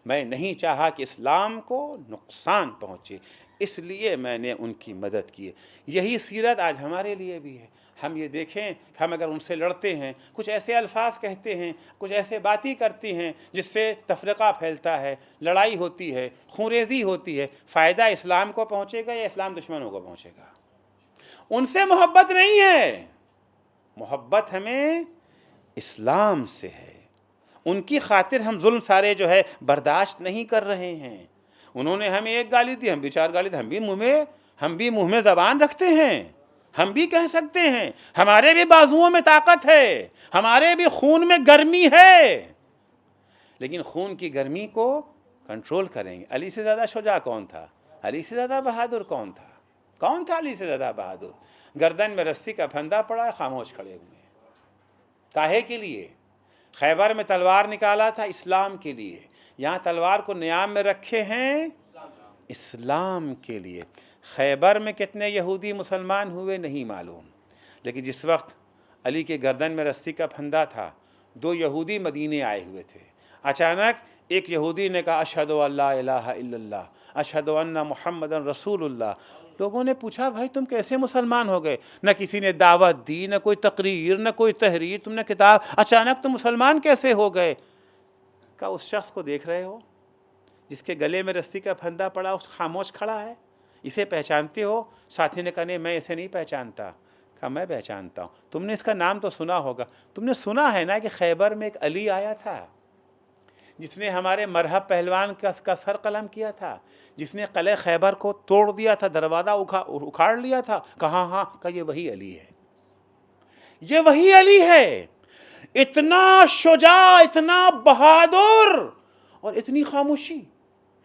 A: میں نہیں چاہا کہ اسلام کو نقصان پہنچے، اس لیے میں نے ان کی مدد کی. یہی سیرت آج ہمارے لیے بھی ہے. ہم یہ دیکھیں کہ ہم اگر ان سے لڑتے ہیں، کچھ ایسے الفاظ کہتے ہیں، کچھ ایسے باتیں کرتی ہیں جس سے تفرقہ پھیلتا ہے، لڑائی ہوتی ہے، خونریزی ہوتی ہے، فائدہ اسلام کو پہنچے گا یا اسلام دشمنوں کو پہنچے گا؟ ان سے محبت نہیں ہے، محبت ہمیں اسلام سے ہے. ان کی خاطر ہم ظلم سارے جو ہے برداشت نہیں کر رہے ہیں. انہوں نے ہمیں ایک گالی دی، ہم بھی 4 گالی دی. ہم بھی منہ میں زبان رکھتے ہیں، ہم بھی کہہ سکتے ہیں. ہمارے بھی بازوؤں میں طاقت ہے، ہمارے بھی خون میں گرمی ہے. لیکن خون کی گرمی کو کنٹرول کریں گے. علی سے زیادہ شجاع کون تھا؟ علی سے زیادہ بہادر کون تھا؟ کون تھا علی سے زیادہ بہادر؟ گردن میں رسی کا پھندا پڑا ہے، خاموش کھڑے ہوئے ہیں. کاہے کے لیے؟ خیبر میں تلوار نکالا تھا اسلام کے لیے، یہاں تلوار کو نیام میں رکھے ہیں اسلام کے لیے. خیبر میں کتنے یہودی مسلمان ہوئے نہیں معلوم، لیکن جس وقت علی کے گردن میں رسی کا پھندا تھا، 2 یہودی مدینے آئے ہوئے تھے. اچانک ایک یہودی نے کہا اشہد ان لا الہ الا اللہ اشہد ان محمد رسول اللہ. لوگوں نے پوچھا بھائی تم کیسے مسلمان ہو گئے؟ نہ کسی نے دعوت دی، نہ کوئی تقریر، نہ کوئی تحریر، تم نے کتاب، اچانک تم مسلمان کیسے ہو گئے؟ کہا اس شخص کو دیکھ رہے ہو جس کے گلے میں رسی کا پھندا پڑا، اس خاموش کھڑا ہے، اسے پہچانتے ہو؟ ساتھی نے کہا نہیں میں اسے نہیں پہچانتا. کہا میں پہچانتا ہوں. تم نے اس کا نام تو سنا ہوگا. تم نے سنا ہے نا کہ خیبر میں ایک علی آیا تھا جس نے ہمارے مرہب پہلوان کا سر قلم کیا تھا، جس نے قلعہ خیبر کو توڑ دیا تھا، دروازہ اکھاڑ لیا تھا. کہا ہاں. کہا یہ وہی علی ہے، یہ وہی علی ہے. اتنا شجاع، اتنا بہادر، اور اتنی خاموشی،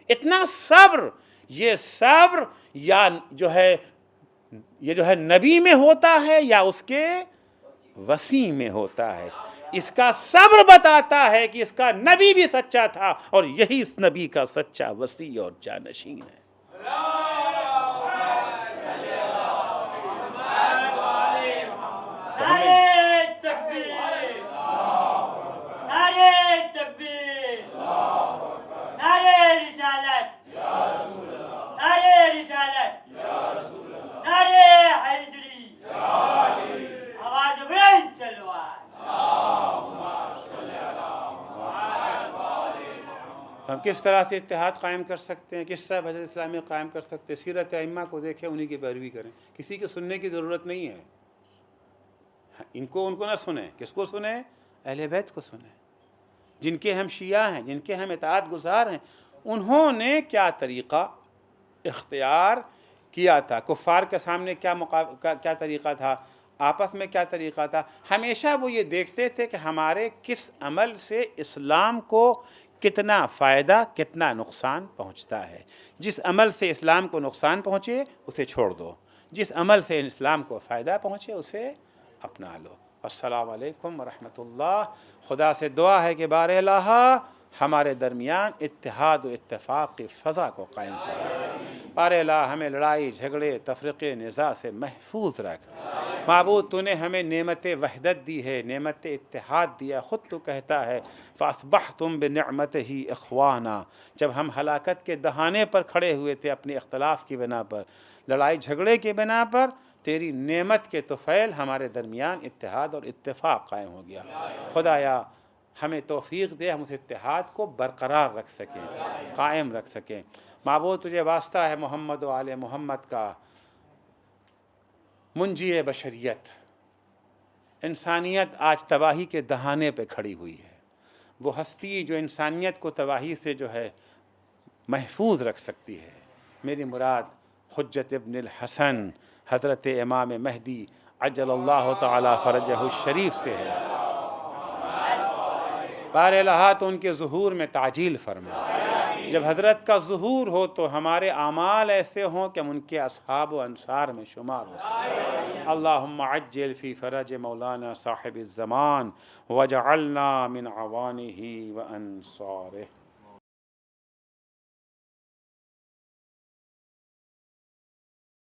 A: اتنا صبر. یہ صبر یا جو ہے نبی میں ہوتا ہے یا اس کے وسیع میں ہوتا ہے. اس کا صبر بتاتا ہے کہ اس کا نبی بھی سچا تھا، اور یہی اس نبی کا سچا وسیع اور جانشین ہے.
B: نعرہ تکبیر، نعرہ تکبیر، نعرہ رسالت، نعرہ رسالت، نعرہ حیدری، آواز بلند چلوائے.
A: ہم کس طرح سے اتحاد قائم کر سکتے ہیں، کس طرح بحث اسلامی قائم کر سکتے ہیں؟ سیرت ائمہ کو دیکھیں، انہی کی پیروی کریں. کسی کے سننے کی ضرورت نہیں ہے. ان کو نہ سنیں. کس کو سنیں؟ اہل بیت کو سنیں، جن کے ہم شیعہ ہیں، جن کے ہم اطاعت گزار ہیں. انہوں نے کیا طریقہ اختیار کیا تھا، کفار کے سامنے کیا طریقہ تھا، آپس میں کیا طریقہ تھا. ہمیشہ وہ یہ دیکھتے تھے کہ ہمارے کس عمل سے اسلام کو کتنا فائدہ، کتنا نقصان پہنچتا ہے. جس عمل سے اسلام کو نقصان پہنچے اسے چھوڑ دو، جس عمل سے اسلام کو فائدہ پہنچے اسے اپنا لو. السلام علیکم ورحمۃ اللہ. خدا سے دعا ہے کہ بار الہ ہمارے درمیان اتحاد و اتفاق کی فضا کو قائم فرمائے. بار الہ ہمیں لڑائی جھگڑے تفرقے نزاع سے محفوظ رکھ. معبود تو نے ہمیں نعمت وحدت دی ہے، نعمت اتحاد دیا. خود تو کہتا ہے فَأَصْبَحْتُمْ بِنِعْمَتِهِ إِخْوَانًا. جب ہم ہلاکت کے دہانے پر کھڑے ہوئے تھے اپنے اختلاف کی بنا پر، لڑائی جھگڑے کی بنا پر، تیری نعمت کے طفیل ہمارے درمیان اتحاد اور اتفاق قائم ہو گیا. خدایا ہمیں توفیق دے ہم اس اتحاد کو برقرار رکھ سکیں، قائم رکھ سکیں. معبود تجھے واسطہ ہے محمد و آل محمد کا، منجی بشریت. انسانیت آج تباہی کے دہانے پہ کھڑی ہوئی ہے. وہ ہستی جو انسانیت کو تباہی سے جو ہے محفوظ رکھ سکتی ہے. میری مراد حجت ابن الحسن حضرت امام مہدی عجل اللہ تعالی فرجہ الشریف سے ہے. بار الہ تو ان کے ظہور میں تعجیل فرما. جب حضرت کا ظہور ہو تو ہمارے اعمال ایسے ہوں کہ ہم ان کے اصحاب و انصار میں شمار ہو سکیں. اللہم عجل فی فرج مولانا صاحب الزمان وجعلنا من عوانہ و انصارہ.